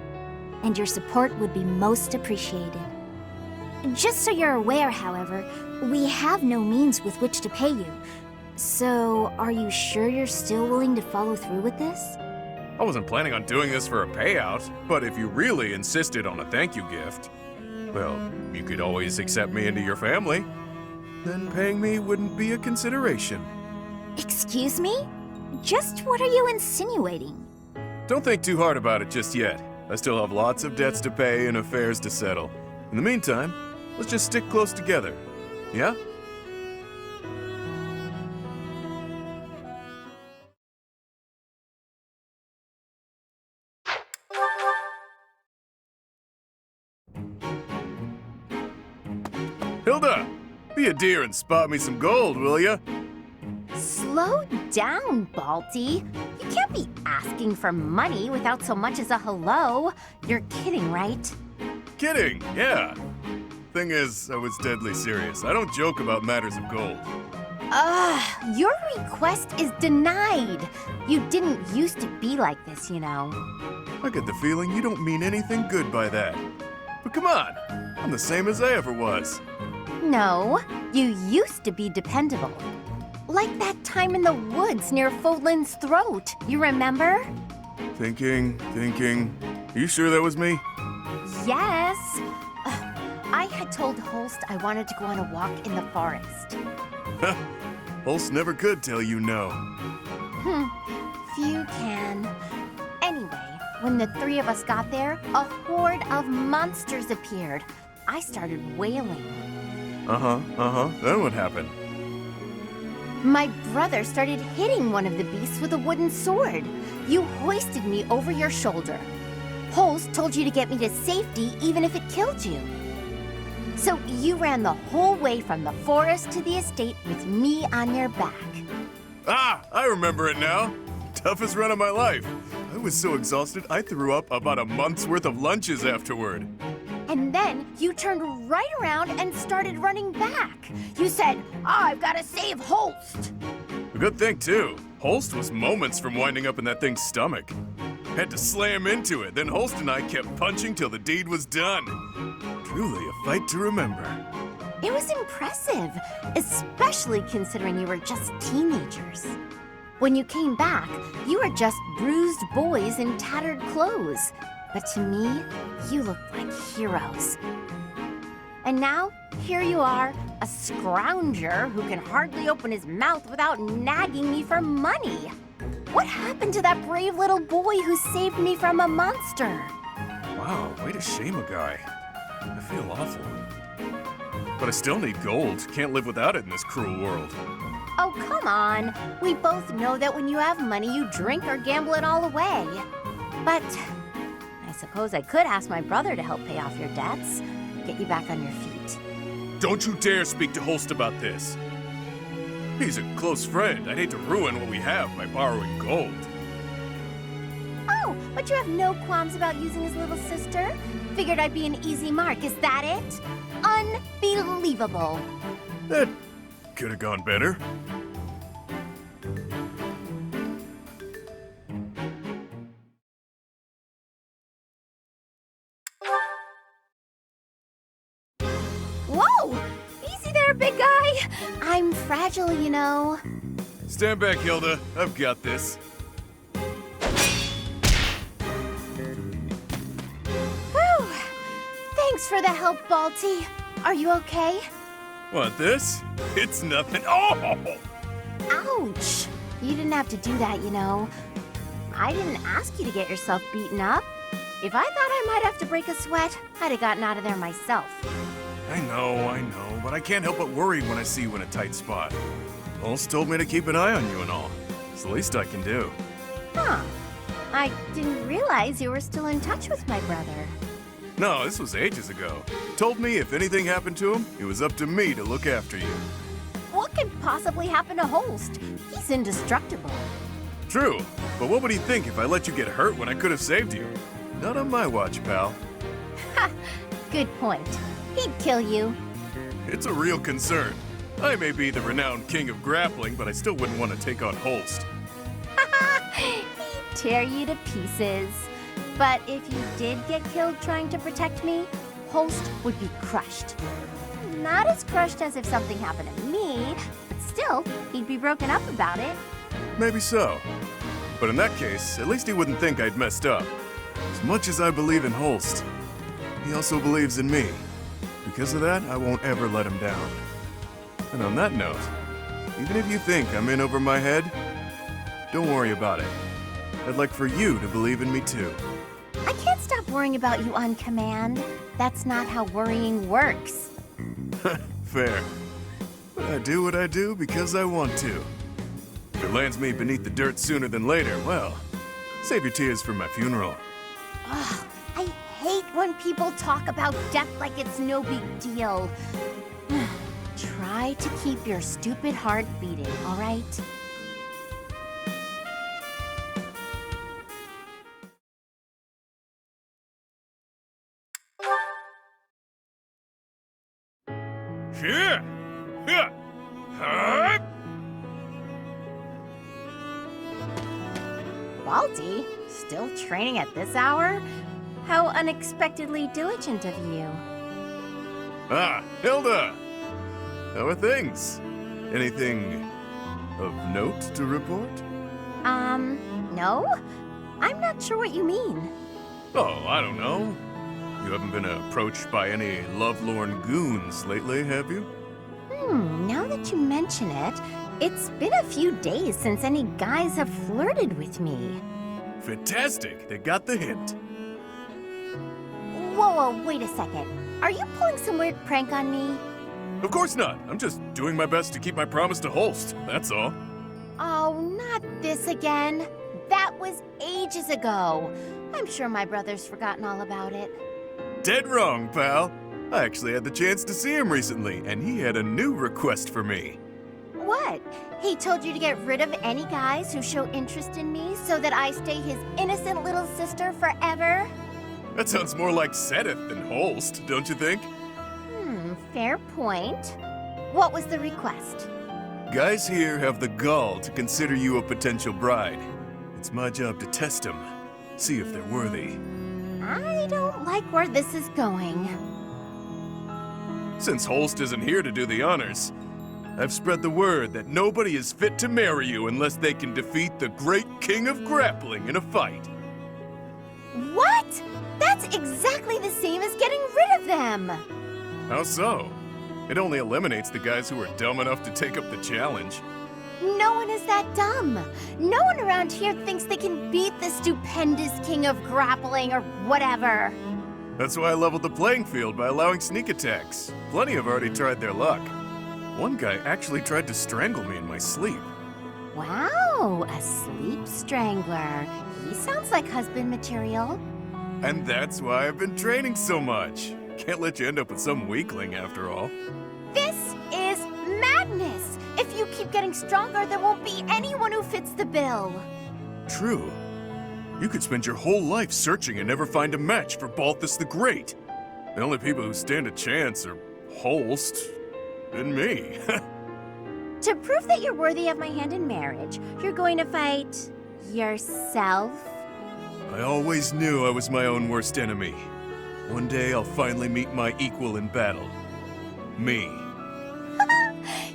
And your support would be most appreciated. Just so you're aware, however, we have no means with which to pay you. So, are you sure you're still willing to follow through with this? I wasn't planning on doing this for a payout, but if you really insisted on a thank you gift, well, you could always accept me into your family. Then paying me wouldn't be a consideration. Excuse me? Just what are you insinuating? Don't think too hard about it just yet. I still have lots of debts to pay and affairs to settle. In the meantime, let's just stick close together. Yeah? Hilda, be a dear and spot me some gold, will ya? Slow down, Baldy. You can't be asking for money without so much as a hello. You're kidding, right? Kidding, yeah. Thing is, I was deadly serious. I don't joke about matters of gold. Your request is denied. You didn't used to be like this, you know. I get the feeling you don't mean anything good by that. But come on, I'm the same as I ever was. No, you used to be dependable. Like that time in the woods near Fodlin's throat. You remember? Thinking. You sure that was me? Yes. I had told Holst I wanted to go on a walk in the forest. Holst never could tell you no. Few can. Anyway, when the three of us got there, a horde of monsters appeared. I started wailing. Then what happened? My brother started hitting one of the beasts with a wooden sword. You hoisted me over your shoulder. Holst told you to get me to safety even if it killed you. So you ran the whole way from the forest to the estate with me on your back. Ah, I remember it now. Toughest run of my life. I was so exhausted I threw up about a month's worth of lunches afterward. And then you turned right around and started running back. You said, I've got to save Holst. A good thing, too. Holst was moments from winding up in that thing's stomach. Had to slam into it, then Holst and I kept punching till the deed was done. Truly a fight to remember. It was impressive, especially considering you were just teenagers. When you came back, you were just bruised boys in tattered clothes. But to me, you looked like heroes. And now, here you are, a scrounger who can hardly open his mouth without nagging me for money. What happened to that brave little boy who saved me from a monster? Wow, way to shame a guy. I feel awful. But I still need gold. Can't live without it in this cruel world. Oh, come on. We both know that when you have money, you drink or gamble it all away. But I suppose I could ask my brother to help pay off your debts, get you back on your feet. Don't you dare speak to Holst about this. He's a close friend. I'd hate to ruin what we have by borrowing gold. Oh, but you have no qualms about using his little sister? Figured I'd be an easy mark, is that it? Unbelievable. That could have gone better. Whoa! Easy there, big guy. I'm fragile, you know. Stand back, Hilda. I've got this. Whew. Thanks for the help, Balti. Are you okay? Want this? It's nothing. Oh! Ouch! You didn't have to do that, you know. I didn't ask you to get yourself beaten up. If I thought I might have to break a sweat, I'd have gotten out of there myself. I know, but I can't help but worry when I see you in a tight spot. Holst told me to keep an eye on you and all. It's the least I can do. Huh. I didn't realize you were still in touch with my brother. No, this was ages ago. He told me if anything happened to him, it was up to me to look after you. What could possibly happen to Holst? He's indestructible. True, but what would he think if I let you get hurt when I could have saved you? Not on my watch, pal. Ha! Good point. He'd kill you. It's a real concern. I may be the renowned king of grappling, but I still wouldn't want to take on Holst. He'd tear you to pieces. But if you did get killed trying to protect me, Holst would be crushed. Not as crushed as if something happened to me, but still, he'd be broken up about it. Maybe so. But in that case, at least he wouldn't think I'd messed up. As much as I believe in Holst, he also believes in me. Because of that, I won't ever let him down. And on that note, even if you think I'm in over my head, don't worry about it. I'd like for you to believe in me too. I can't stop worrying about you on command. That's not how worrying works. Fair. But I do what I do because I want to. If it lands me beneath the dirt sooner than later, well, save your tears for my funeral. Ugh, I hate when people talk about death like it's no big deal. Try to keep your stupid heart beating, all right? Yeah! Yeah! Huh? Balti? Still training at this hour? How unexpectedly diligent of you. Ah, Hilda! How are things? Anything of note to report? No? I'm not sure what you mean. Oh, I don't know. You haven't been approached by any lovelorn goons lately, have you? Now that you mention it, it's been a few days since any guys have flirted with me. Fantastic! They got the hint. Whoa, wait a second. Are you pulling some weird prank on me? Of course not. I'm just doing my best to keep my promise to Holst, that's all. Oh, not this again. That was ages ago. I'm sure my brother's forgotten all about it. Dead wrong, pal. I actually had the chance to see him recently, and he had a new request for me. What? He told you to get rid of any guys who show interest in me so that I stay his innocent little sister forever? That sounds more like Sedith than Holst, don't you think? Fair point. What was the request? Guys here have the gall to consider you a potential bride. It's my job to test them, see if they're worthy. I don't like where this is going. Since Holst isn't here to do the honors, I've spread the word that nobody is fit to marry you unless they can defeat the great king of grappling in a fight. What? That's exactly the same as getting rid of them! How so? It only eliminates the guys who are dumb enough to take up the challenge. No one is that dumb. No one around here thinks they can beat the stupendous king of grappling or whatever. That's why I leveled the playing field by allowing sneak attacks. Plenty have already tried their luck. One guy actually tried to strangle me in my sleep. Wow, a sleep strangler. He sounds like husband material. And that's why I've been training so much. Can't let you end up with some weakling after all. This is madness! If you keep getting stronger, there won't be anyone who fits the bill. True. You could spend your whole life searching and never find a match for Balthus the Great. The only people who stand a chance are Holst and me. To prove that you're worthy of my hand in marriage, you're going to fight yourself? I always knew I was my own worst enemy. One day I'll finally meet my equal in battle. Me.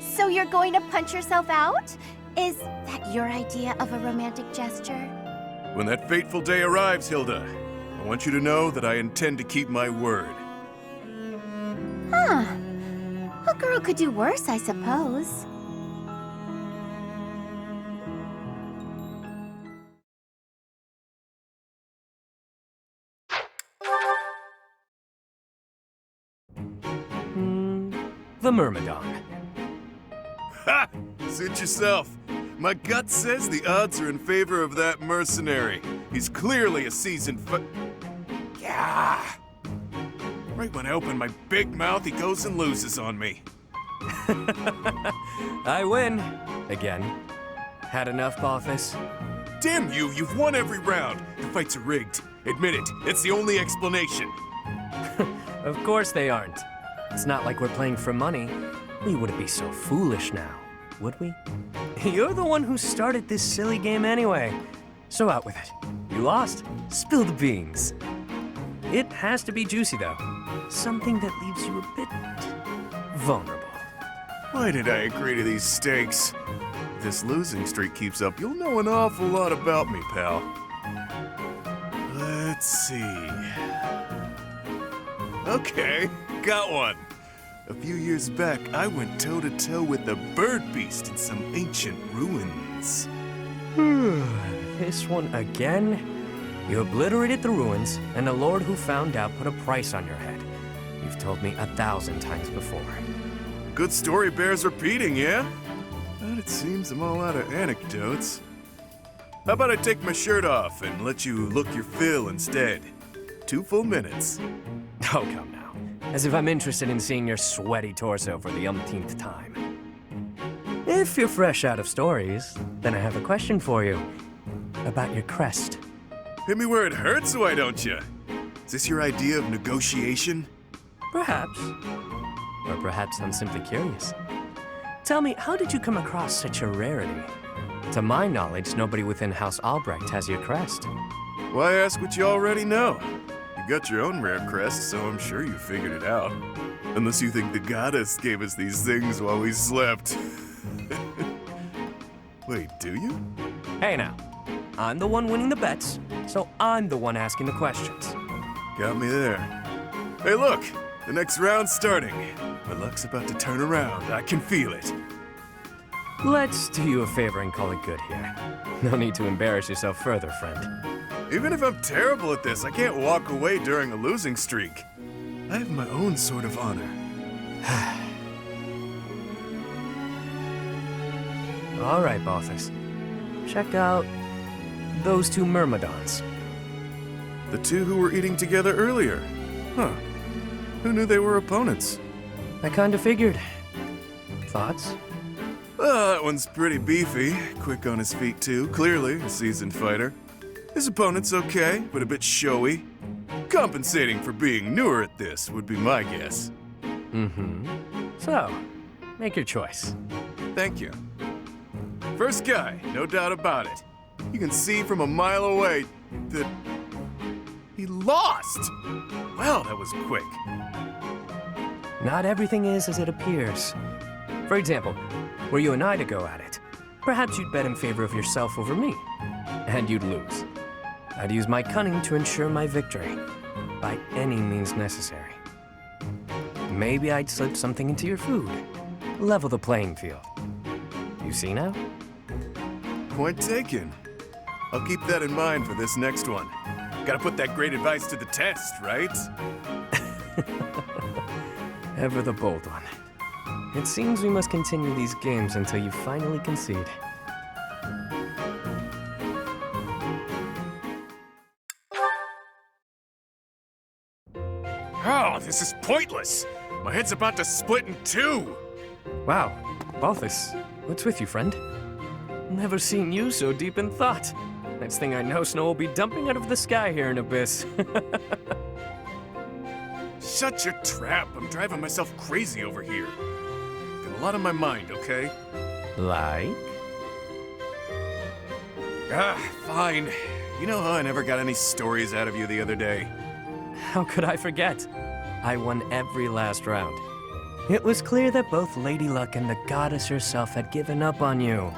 So you're going to punch yourself out? Is that your idea of a romantic gesture? When that fateful day arrives, Hilda, I want you to know that I intend to keep my word. Huh. A girl could do worse, I suppose. The Myrmidon. Ha! Suit yourself. My gut says the odds are in favor of that mercenary. He's clearly a seasoned Yeah. Right when I open my big mouth, he goes and loses on me. I win. Again. Had enough, Balthus? Damn you, you've won every round. The fights are rigged. Admit it, it's the only explanation. Of course they aren't. It's not like we're playing for money. We wouldn't be so foolish now, would we? You're the one who started this silly game anyway. So out with it. You lost. Spill the beans. It has to be juicy, though. Something that leaves you a bit vulnerable. Why did I agree to these stakes? If this losing streak keeps up, you'll know an awful lot about me, pal. Let's see. Okay, got one. A few years back, I went toe-to-toe with the bird beast in some ancient ruins. This one again? You obliterated the ruins, and the Lord who found out put a price on your head. You've told me 1,000 times before. Good story bears repeating, yeah? But it seems I'm all out of anecdotes. How about I take my shirt off and let you look your fill instead? 2 full minutes. Oh, come now. As if I'm interested in seeing your sweaty torso for the umpteenth time. If you're fresh out of stories, then I have a question for you. About your crest. Hit me where it hurts, why don't you? Is this your idea of negotiation? Perhaps. Or perhaps I'm simply curious. Tell me, how did you come across such a rarity? To my knowledge, nobody within House Albrecht has your crest. Why ask what you already know? You got your own rare crest, so I'm sure you figured it out. Unless you think the goddess gave us these things while we slept. Wait, do you? Hey now, I'm the one winning the bets, so I'm the one asking the questions. Got me there. Hey look, the next round's starting. My luck's about to turn around, I can feel it. Let's do you a favor and call it good here. No need to embarrass yourself further, friend. Even if I'm terrible at this, I can't walk away during a losing streak. I have my own sort of honor. All right, Balthus. Check out those 2 Myrmidons. The 2 who were eating together earlier. Huh. Who knew they were opponents? I kinda figured. Thoughts? That one's pretty beefy. Quick on his feet, too. Clearly a seasoned fighter. His opponent's okay, but a bit showy. Compensating for being newer at this would be my guess. So, make your choice. Thank you. First guy, no doubt about it. You can see from a mile away that he lost. Wow, that was quick. Not everything is as it appears. For example, were you and I to go at it, perhaps you'd bet in favor of yourself over me, and you'd lose. I'd use my cunning to ensure my victory, by any means necessary. Maybe I'd slip something into your food, level the playing field. You see now? Point taken. I'll keep that in mind for this next one. Gotta put that great advice to the test, right? Ever the bold one. It seems we must continue these games until you finally concede. Oh, this is pointless! My head's about to split in 2! Wow, Balthus, what's with you, friend? Never seen you so deep in thought. Next thing I know, snow will be dumping out of the sky here in a bit. Shut your trap. I'm driving myself crazy over here. Got a lot on my mind, okay? Like? Fine. You know how I never got any stories out of you the other day? How could I forget? I won every last round. It was clear that both Lady Luck and the goddess herself had given up on you.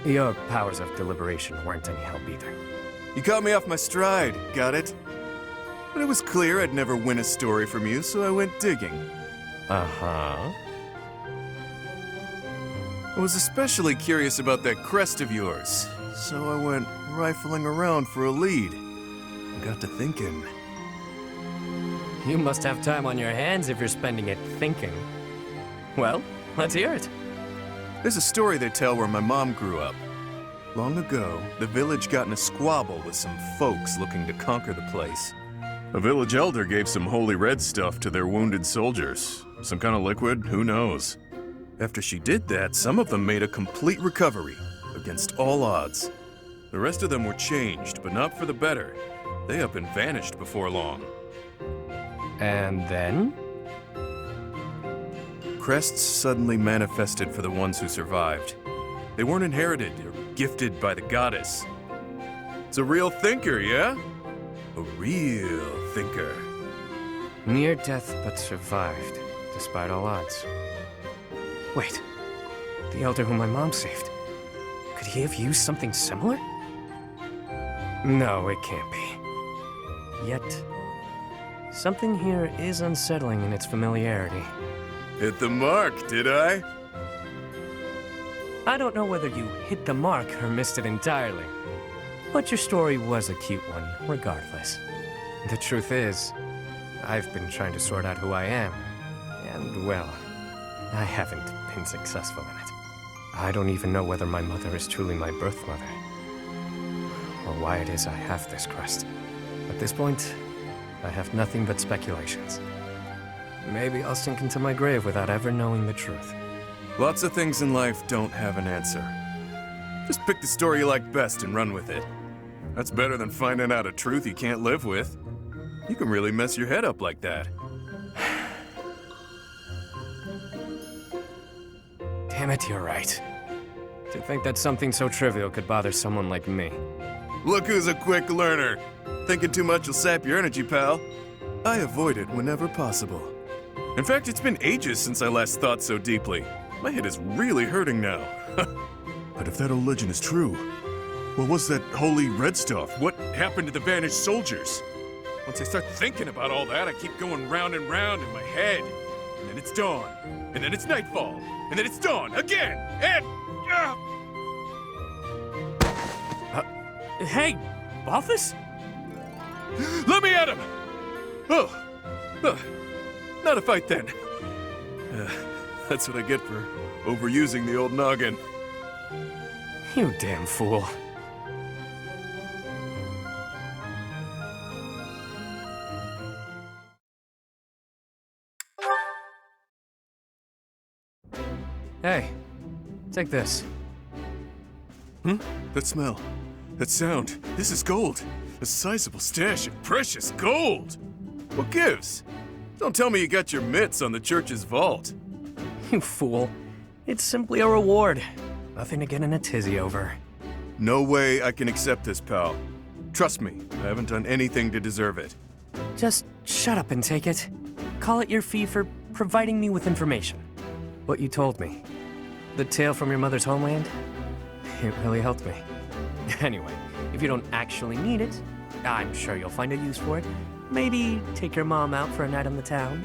Your powers of deliberation weren't any help either. You caught me off my stride, got it? But it was clear I'd never win a story from you, so I went digging. Uh-huh. I was especially curious about that crest of yours, so I went rifling around for a lead. I got to thinking. You must have time on your hands if you're spending it thinking. Well, let's hear it. There's a story they tell where my mom grew up. Long ago, the village got in a squabble with some folks looking to conquer the place. A village elder gave some holy red stuff to their wounded soldiers. Some kind of liquid, who knows? After she did that, some of them made a complete recovery, against all odds. The rest of them were changed, but not for the better. They up and vanished before long. And then? Crests suddenly manifested for the ones who survived. They weren't inherited or gifted by the goddess. It's a real thinker, yeah? A real thinker. Near death but survived, despite all odds. Wait, the elder whom my mom saved. Could he have used something similar? No, it can't be. Yet, something here is unsettling in its familiarity. Hit the mark, did I? I don't know whether you hit the mark or missed it entirely, but your story was a cute one, regardless. The truth is, I've been trying to sort out who I am, and well, I haven't been successful in it. I don't even know whether my mother is truly my birth mother, or why it is I have this crest. At this point, I have nothing but speculations. Maybe I'll sink into my grave without ever knowing the truth. Lots of things in life don't have an answer. Just pick the story you like best and run with it. That's better than finding out a truth you can't live with. You can really mess your head up like that. Damn it, you're right. To think that something so trivial could bother someone like me. Look who's a quick learner. Thinking too much will sap your energy, pal. I avoid it whenever possible. In fact, it's been ages since I last thought so deeply. My head is really hurting now. But if that old legend is true, what was that holy red stuff? What happened to the vanished soldiers? Once I start thinking about all that, I keep going round and round in my head. And then it's dawn. And then it's nightfall. And then it's dawn again. And... Hey, Balthus? Let me at him! Oh. Not a fight then. That's what I get for overusing the old noggin. You damn fool. Hey, take this. That smell. That sound. This is gold. A sizable stash of precious gold. What gives? Don't tell me you got your mitts on the church's vault. You fool. It's simply a reward. Nothing to get in a tizzy over. No way I can accept this, pal. Trust me, I haven't done anything to deserve it. Just shut up and take it. Call it your fee for providing me with information. What you told me. The tale from your mother's homeland? It really helped me. Anyway, if you don't actually need it, I'm sure you'll find a use for it. Maybe take your mom out for a night on the town.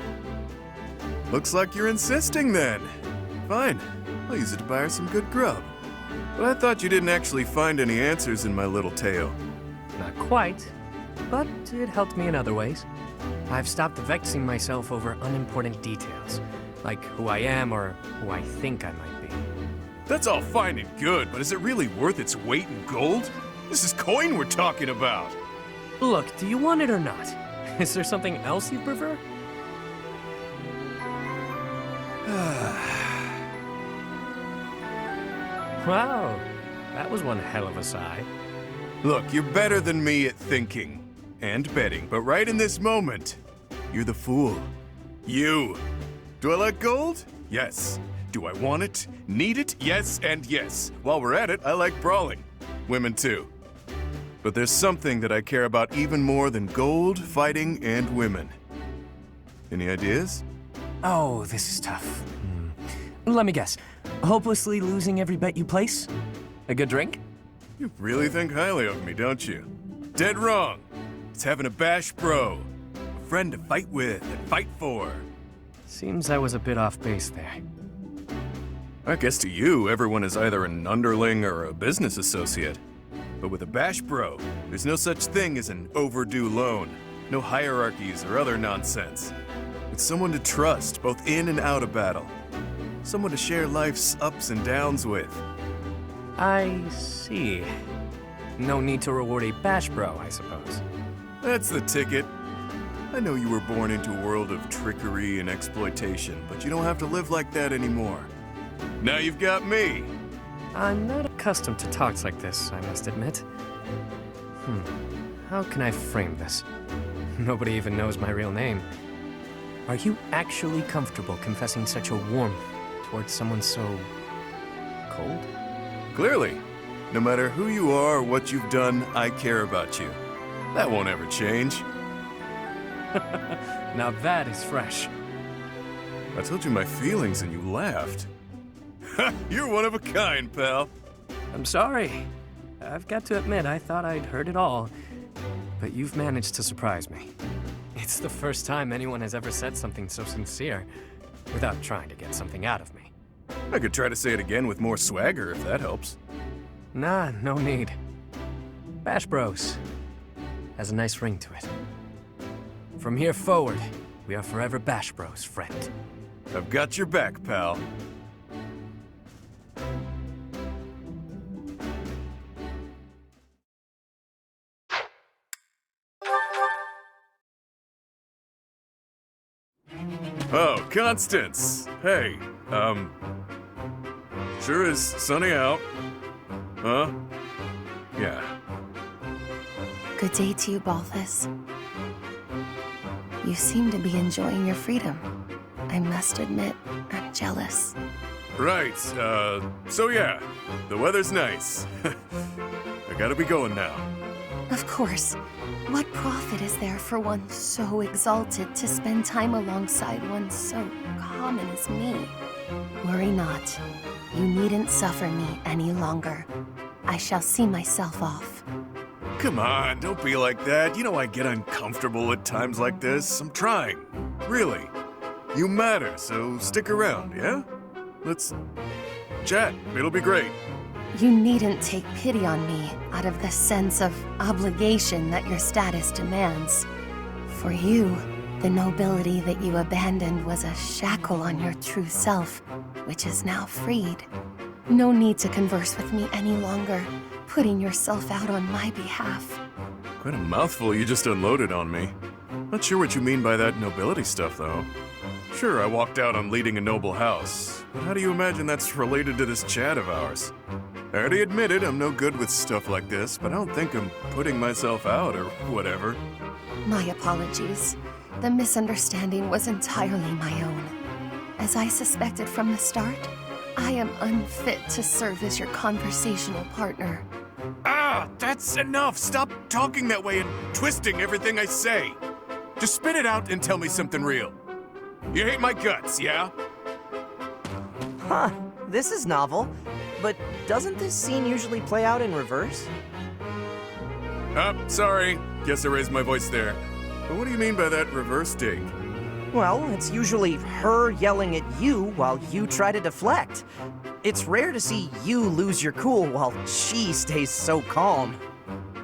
Looks like you're insisting then. Fine, I'll use it to buy her some good grub. But I thought you didn't actually find any answers in my little tale. Not quite, but it helped me in other ways. I've stopped vexing myself over unimportant details, like who I am or who I think I might be. That's all fine and good, but is it really worth its weight in gold? This is coin we're talking about. Look, do you want it or not? Is there something else you prefer? Wow, that was one hell of a sigh. Look, you're better than me at thinking and betting, but right in this moment, you're the fool. You. Do I like gold? Yes. Do I want it? Need it? Yes and yes. While we're at it, I like brawling. Women too. But there's something that I care about even more than gold, fighting, and women. Any ideas? Oh, this is tough. Let me guess. Hopelessly losing every bet you place? A good drink? You really think highly of me, don't you? Dead wrong. It's having a bash bro. A friend to fight with and fight for. Seems I was a bit off base there. I guess to you, everyone is either an underling or a business associate. But with a bash bro, there's no such thing as an overdue loan. No hierarchies or other nonsense. It's someone to trust, both in and out of battle. Someone to share life's ups and downs with. I see. No need to reward a bash bro, I suppose. That's the ticket. I know you were born into a world of trickery and exploitation, but you don't have to live like that anymore. Now you've got me. I'm not accustomed to talks like this, I must admit. How can I frame this? Nobody even knows my real name. Are you actually comfortable confessing such a warmth towards someone so cold? Clearly. No matter who you are or what you've done, I care about you. That won't ever change. Now that is fresh. I told you my feelings and you laughed. You're one of a kind, pal. I'm sorry. I've got to admit, I thought I'd heard it all. But you've managed to surprise me. It's the first time anyone has ever said something so sincere without trying to get something out of me. I could try to say it again with more swagger if that helps. Nah, no need. Bash Bros has a nice ring to it. From here forward, we are forever Bash Bros, friend. I've got your back, pal. Oh, Constance! Hey, sure is sunny out. Huh? Yeah. Good day to you, Balthus. You seem to be enjoying your freedom. I must admit, I'm jealous. Right, so yeah, the weather's nice. I gotta be going now. Of course. What profit is there for one so exalted to spend time alongside one so common as me? Worry not. You needn't suffer me any longer. I shall see myself off. Come on, don't be like that. You know I get uncomfortable at times like this. I'm trying. Really. You matter, so stick around, yeah? Let's chat. It'll be great. You needn't take pity on me out of the sense of obligation that your status demands. For you, the nobility that you abandoned was a shackle on your true self, which is now freed. No need to converse with me any longer, putting yourself out on my behalf. Quite a mouthful you just unloaded on me. Not sure what you mean by that nobility stuff, though. Sure, I walked out on leading a noble house, but how do you imagine that's related to this chat of ours? I already admitted I'm no good with stuff like this, but I don't think I'm putting myself out or whatever. My apologies. The misunderstanding was entirely my own. As I suspected from the start, I am unfit to serve as your conversational partner. Ah, that's enough! Stop talking that way and twisting everything I say! Just spit it out and tell me something real. You hate my guts, yeah? Huh, this is novel. But doesn't this scene usually play out in reverse? Sorry. Guess I raised my voice there. But what do you mean by that reverse dig? Well, it's usually her yelling at you while you try to deflect. It's rare to see you lose your cool while she stays so calm.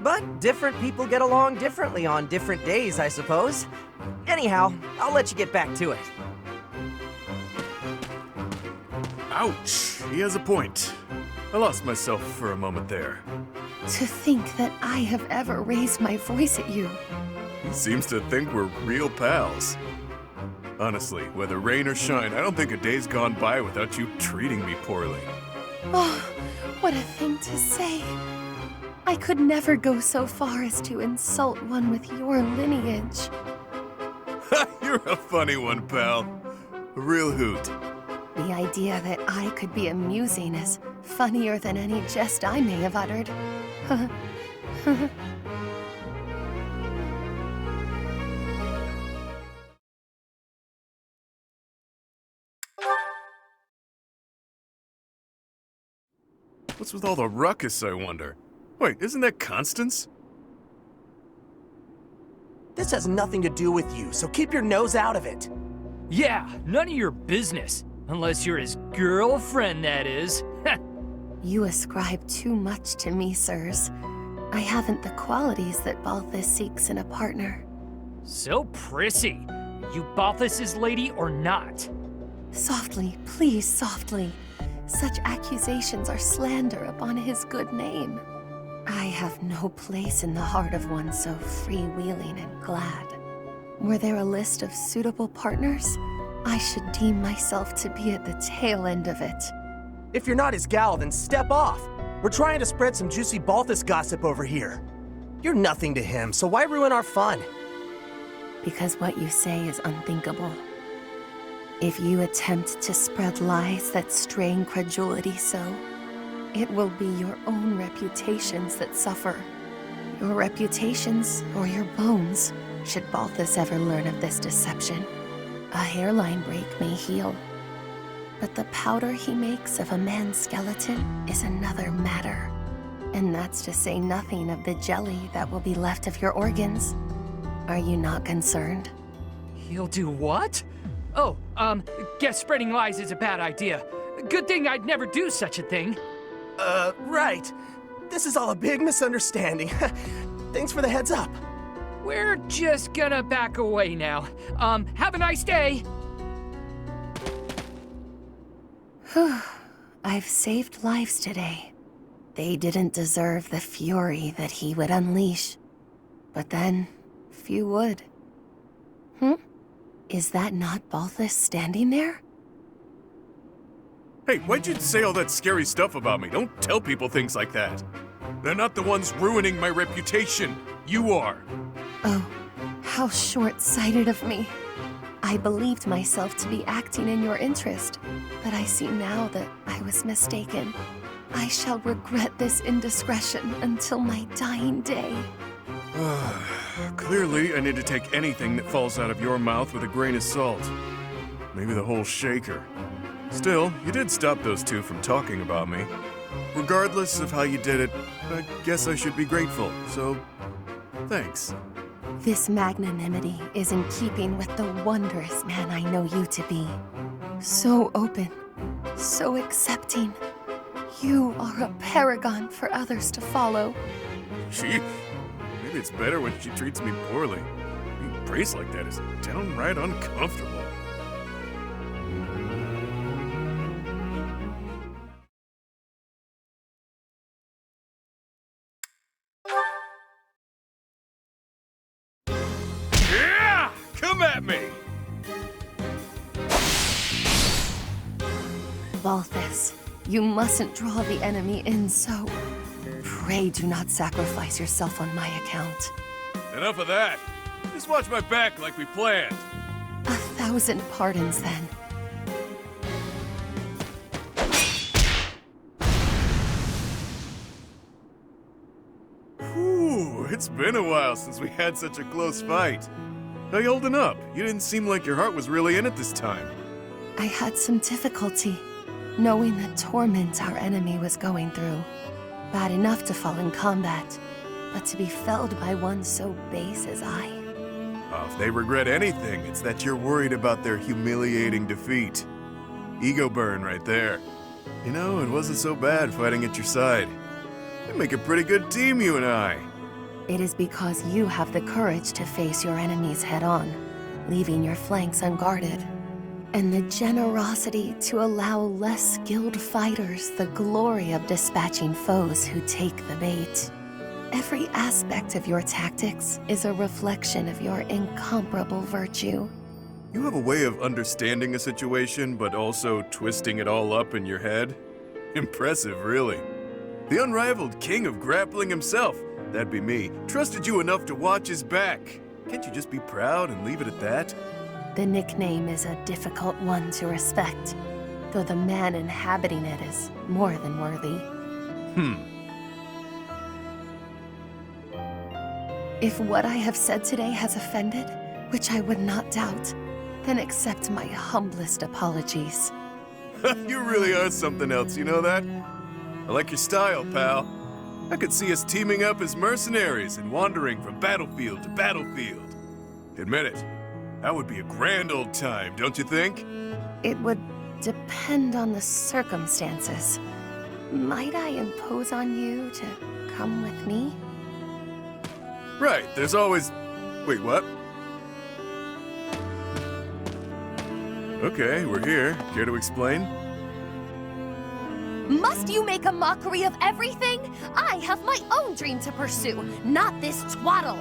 But different people get along differently on different days, I suppose. Anyhow, I'll let you get back to it. Ouch, he has a point. I lost myself for a moment there. To think that I have ever raised my voice at you. He seems to think we're real pals. Honestly, whether rain or shine, I don't think a day's gone by without you treating me poorly. Oh, what a thing to say. I could never go so far as to insult one with your lineage. You're a funny one, pal. A real hoot. The idea that I could be amusing is funnier than any jest I may have uttered. What's with all the ruckus, I wonder? Wait, isn't that Constance? This has nothing to do with you, so keep your nose out of it. Yeah, none of your business. Unless you're his girlfriend, that is. You ascribe too much to me, sirs. I haven't the qualities that Balthus seeks in a partner. So prissy. You Balthus's lady or not? Softly, please, softly. Such accusations are slander upon his good name. I have no place in the heart of one so freewheeling and glad. Were there a list of suitable partners? I should deem myself to be at the tail end of it. If you're not his gal, then step off. We're trying to spread some juicy Balthus gossip over here. You're nothing to him, so why ruin our fun? Because what you say is unthinkable. If you attempt to spread lies that strain credulity so, it will be your own reputations that suffer. Your reputations or your bones, should Balthus ever learn of this deception. A hairline break may heal, but the powder he makes of a man's skeleton is another matter. And that's to say nothing of the jelly that will be left of your organs. Are you not concerned? He'll do what? Oh, guess spreading lies is a bad idea. Good thing I'd never do such a thing. Right. This is all a big misunderstanding. Thanks for the heads up. We're just gonna back away now. Have a nice day. I've saved lives today. They didn't deserve the fury that he would unleash. But then, few would. Is that not Balthus standing there? Hey, why'd you say all that scary stuff about me? Don't tell people things like that. They're not the ones ruining my reputation. You are. Oh, how short-sighted of me. I believed myself to be acting in your interest, but I see now that I was mistaken. I shall regret this indiscretion until my dying day. Clearly, I need to take anything that falls out of your mouth with a grain of salt. Maybe the whole shaker. Still, you did stop those two from talking about me. Regardless of how you did it, I guess I should be grateful, so thanks. This magnanimity is in keeping with the wondrous man I know you to be. So open, so accepting. You are a paragon for others to follow. Maybe it's better when she treats me poorly. Being praised like that is downright uncomfortable. Yeah! Come at me! Balthus, you mustn't draw the enemy in so. Pray do not sacrifice yourself on my account. Enough of that. Just watch my back like we planned. 1,000 pardons, then. Whew, it's been a while since we had such a close fight. How you holding up? You didn't seem like your heart was really in it this time. I had some difficulty, knowing the torment our enemy was going through. Bad enough to fall in combat, but to be felled by one so base as I. Oh, if they regret anything, it's that you're worried about their humiliating defeat. Ego burn right there. You know, it wasn't so bad fighting at your side. We make a pretty good team, you and I. It is because you have the courage to face your enemies head-on, leaving your flanks unguarded, and the generosity to allow less skilled fighters the glory of dispatching foes who take the bait. Every aspect of your tactics is a reflection of your incomparable virtue. You have a way of understanding a situation, but also twisting it all up in your head. Impressive, really. The unrivaled king of grappling himself, that'd be me, trusted you enough to watch his back. Can't you just be proud and leave it at that? The nickname is a difficult one to respect, though the man inhabiting it is more than worthy. If what I have said today has offended, which I would not doubt, then accept my humblest apologies. You really are something else, you know that? I like your style, pal. I could see us teaming up as mercenaries and wandering from battlefield to battlefield. Admit it, that would be a grand old time, don't you think? It would depend on the circumstances. Might I impose on you to come with me? Right, there's always... Wait, what? Okay, we're here. Care to explain? Must you make a mockery of everything? I have my own dream to pursue, not this twaddle.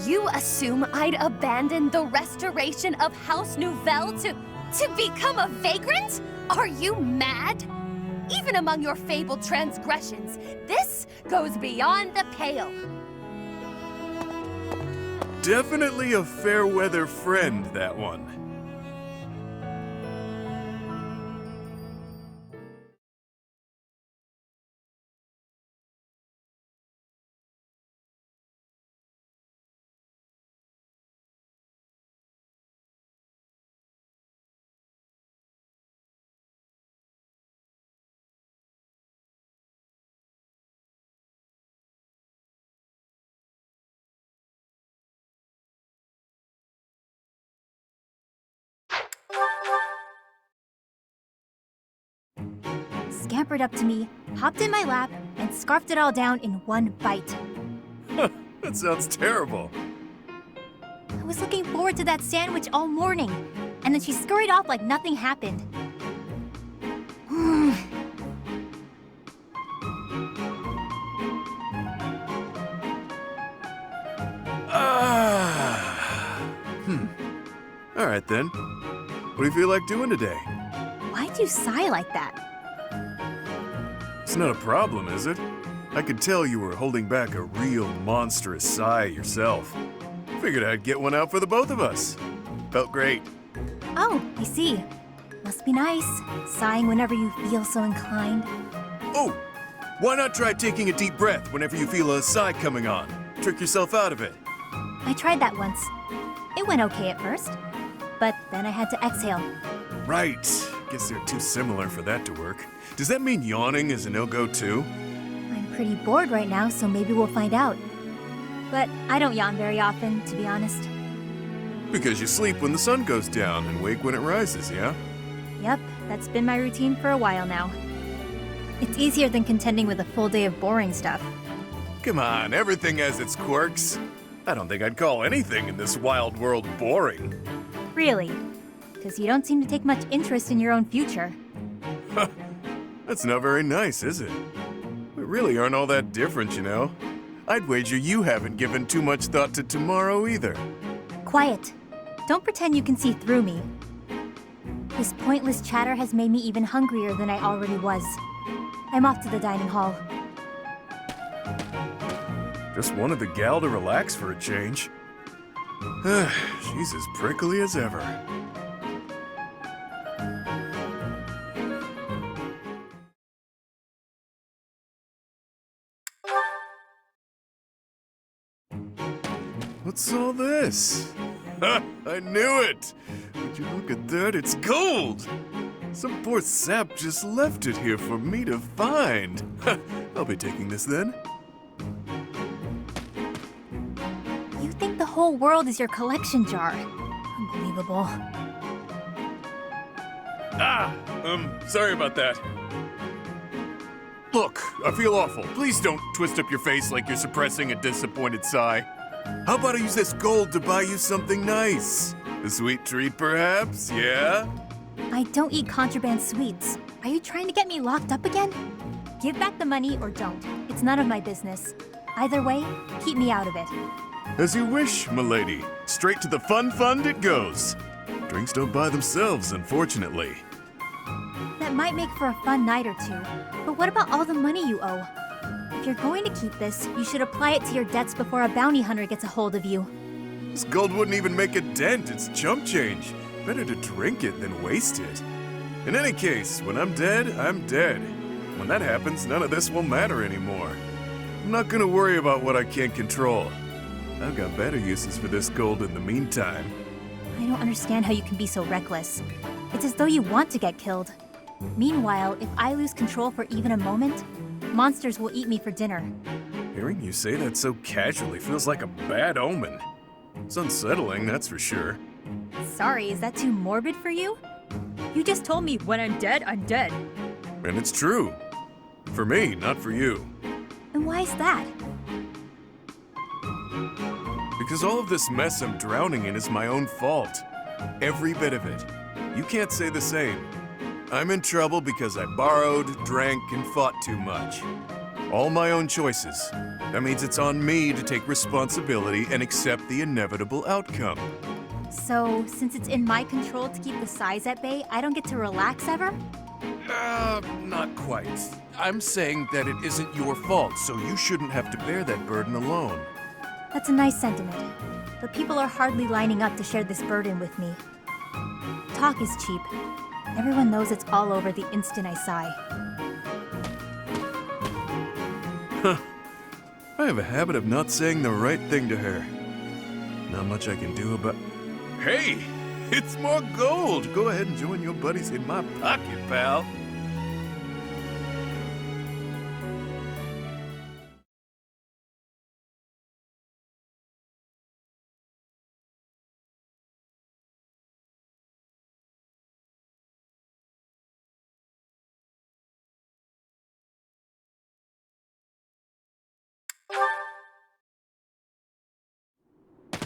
You assume I'd abandon the restoration of House Nouvelle to become a vagrant? Are you mad? Even among your fabled transgressions, this goes beyond the pale. Definitely a fair weather friend, that one. Scampered up to me, hopped in my lap, and scarfed it all down in one bite. That sounds terrible. I was looking forward to that sandwich all morning, and then she scurried off like nothing happened. All right then. What do you feel like doing today? Why'd you sigh like that? It's not a problem, is it? I could tell you were holding back a real monstrous sigh yourself. Figured I'd get one out for the both of us. Felt great. Oh, I see. Must be nice, sighing whenever you feel so inclined. Oh, why not try taking a deep breath whenever you feel a sigh coming on? Trick yourself out of it. I tried that once. It went okay at first, but then I had to exhale. Right. Guess they're too similar for that to work. Does that mean yawning is a no-go too? I'm pretty bored right now, so maybe we'll find out. But I don't yawn very often, to be honest. Because you sleep when the sun goes down and wake when it rises, yeah? Yep, that's been my routine for a while now. It's easier than contending with a full day of boring stuff. Come on, everything has its quirks. I don't think I'd call anything in this wild world boring. Really? Because you don't seem to take much interest in your own future. That's not very nice, is it? We really aren't all that different, you know. I'd wager you haven't given too much thought to tomorrow either. Quiet. Don't pretend you can see through me. This pointless chatter has made me even hungrier than I already was. I'm off to the dining hall. Just wanted the gal to relax for a change. She's as prickly as ever. What's all this? Ha! I knew it! Would you look at that? It's gold! Some poor sap just left it here for me to find. I'll be taking this then. You think the whole world is your collection jar. Unbelievable. Sorry about that. Look, I feel awful. Please don't twist up your face like you're suppressing a disappointed sigh. How about I use this gold to buy you something nice? A sweet treat, perhaps? Yeah? I don't eat contraband sweets. Are you trying to get me locked up again? Give back the money or don't. It's none of my business. Either way, keep me out of it. As you wish, milady. Straight to the fun fund it goes. Drinks don't buy themselves, unfortunately. That might make for a fun night or two. But what about all the money you owe? If you're going to keep this, you should apply it to your debts before a bounty hunter gets a hold of you. This gold wouldn't even make a dent. It's chump change. Better to drink it than waste it. In any case, when I'm dead, I'm dead. When that happens, none of this will matter anymore. I'm not gonna worry about what I can't control. I've got better uses for this gold in the meantime. I don't understand how you can be so reckless. It's as though you want to get killed. Meanwhile, if I lose control for even a moment, monsters will eat me for dinner. Hearing you say that so casually feels like a bad omen. It's unsettling, that's for sure. Sorry, is that too morbid for you? You just told me when I'm dead, I'm dead. And it's true. For me, not for you. And why is that? Because all of this mess I'm drowning in is my own fault. Every bit of it. You can't say the same. I'm in trouble because I borrowed, drank, and fought too much. All my own choices. That means it's on me to take responsibility and accept the inevitable outcome. So, since it's in my control to keep the size at bay, I don't get to relax ever? Not quite. I'm saying that it isn't your fault, so you shouldn't have to bear that burden alone. That's a nice sentiment. But people are hardly lining up to share this burden with me. Talk is cheap. Everyone knows it's all over the instant I sigh. I have a habit of not saying the right thing to her. Not much I can do about... Hey! It's more gold! Go ahead and join your buddies in my pocket, pal.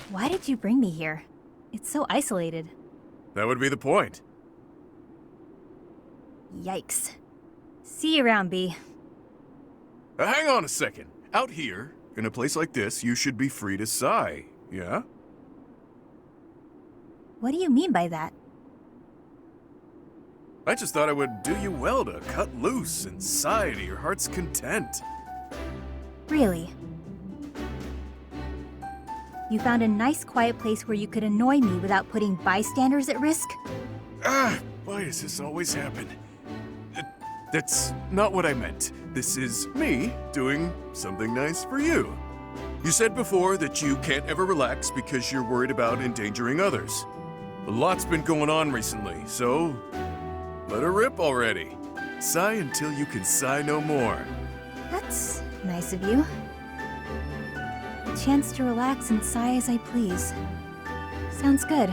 Why did you bring me here? It's so isolated. That would be the point. Yikes. See you around, B. Hang on a second. Out here, in a place like this, you should be free to sigh, yeah? What do you mean by that? I just thought it would do you well to cut loose and sigh to your heart's content. Really? You found a nice quiet place where you could annoy me without putting bystanders at risk? Why does this always happen? That's not what I meant. This is me doing something nice for you. You said before that you can't ever relax because you're worried about endangering others. A lot's been going on recently, so let her rip already. Sigh until you can sigh no more. That's nice of you. A chance to relax and sigh as I please. Sounds good.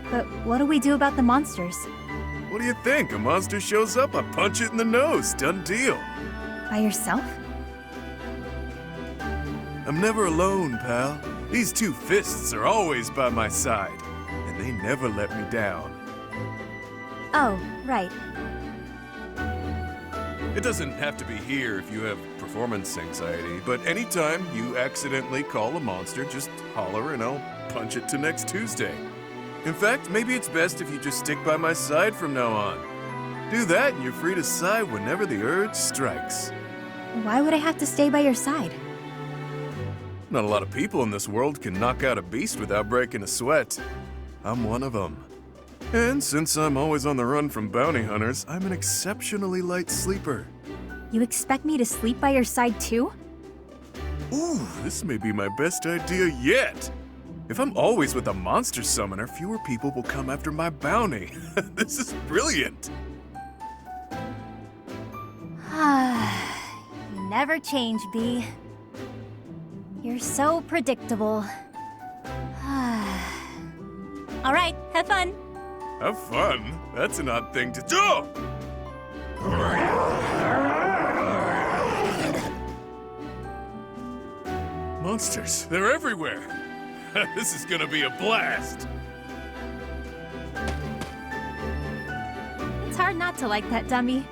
But what do we do about the monsters? What do you think? A monster shows up, I punch it in the nose. Done deal. By yourself? I'm never alone, pal. These two fists are always by my side, and they never let me down. Oh, right. It doesn't have to be here if you have performance anxiety, but anytime you accidentally call a monster, just holler and I'll punch it to next Tuesday. In fact, maybe it's best if you just stick by my side from now on. Do that and you're free to sigh whenever the urge strikes. Why would I have to stay by your side? Not a lot of people in this world can knock out a beast without breaking a sweat. I'm one of them. And since I'm always on the run from bounty hunters, I'm an exceptionally light sleeper. You expect me to sleep by your side too? Ooh, this may be my best idea yet. If I'm always with a monster summoner, fewer people will come after my bounty. This is brilliant. You never change, B. You're so predictable. All right, have fun. Have fun? That's an odd thing to do. Monsters, they're everywhere. This is gonna be a blast. It's hard not to like that dummy.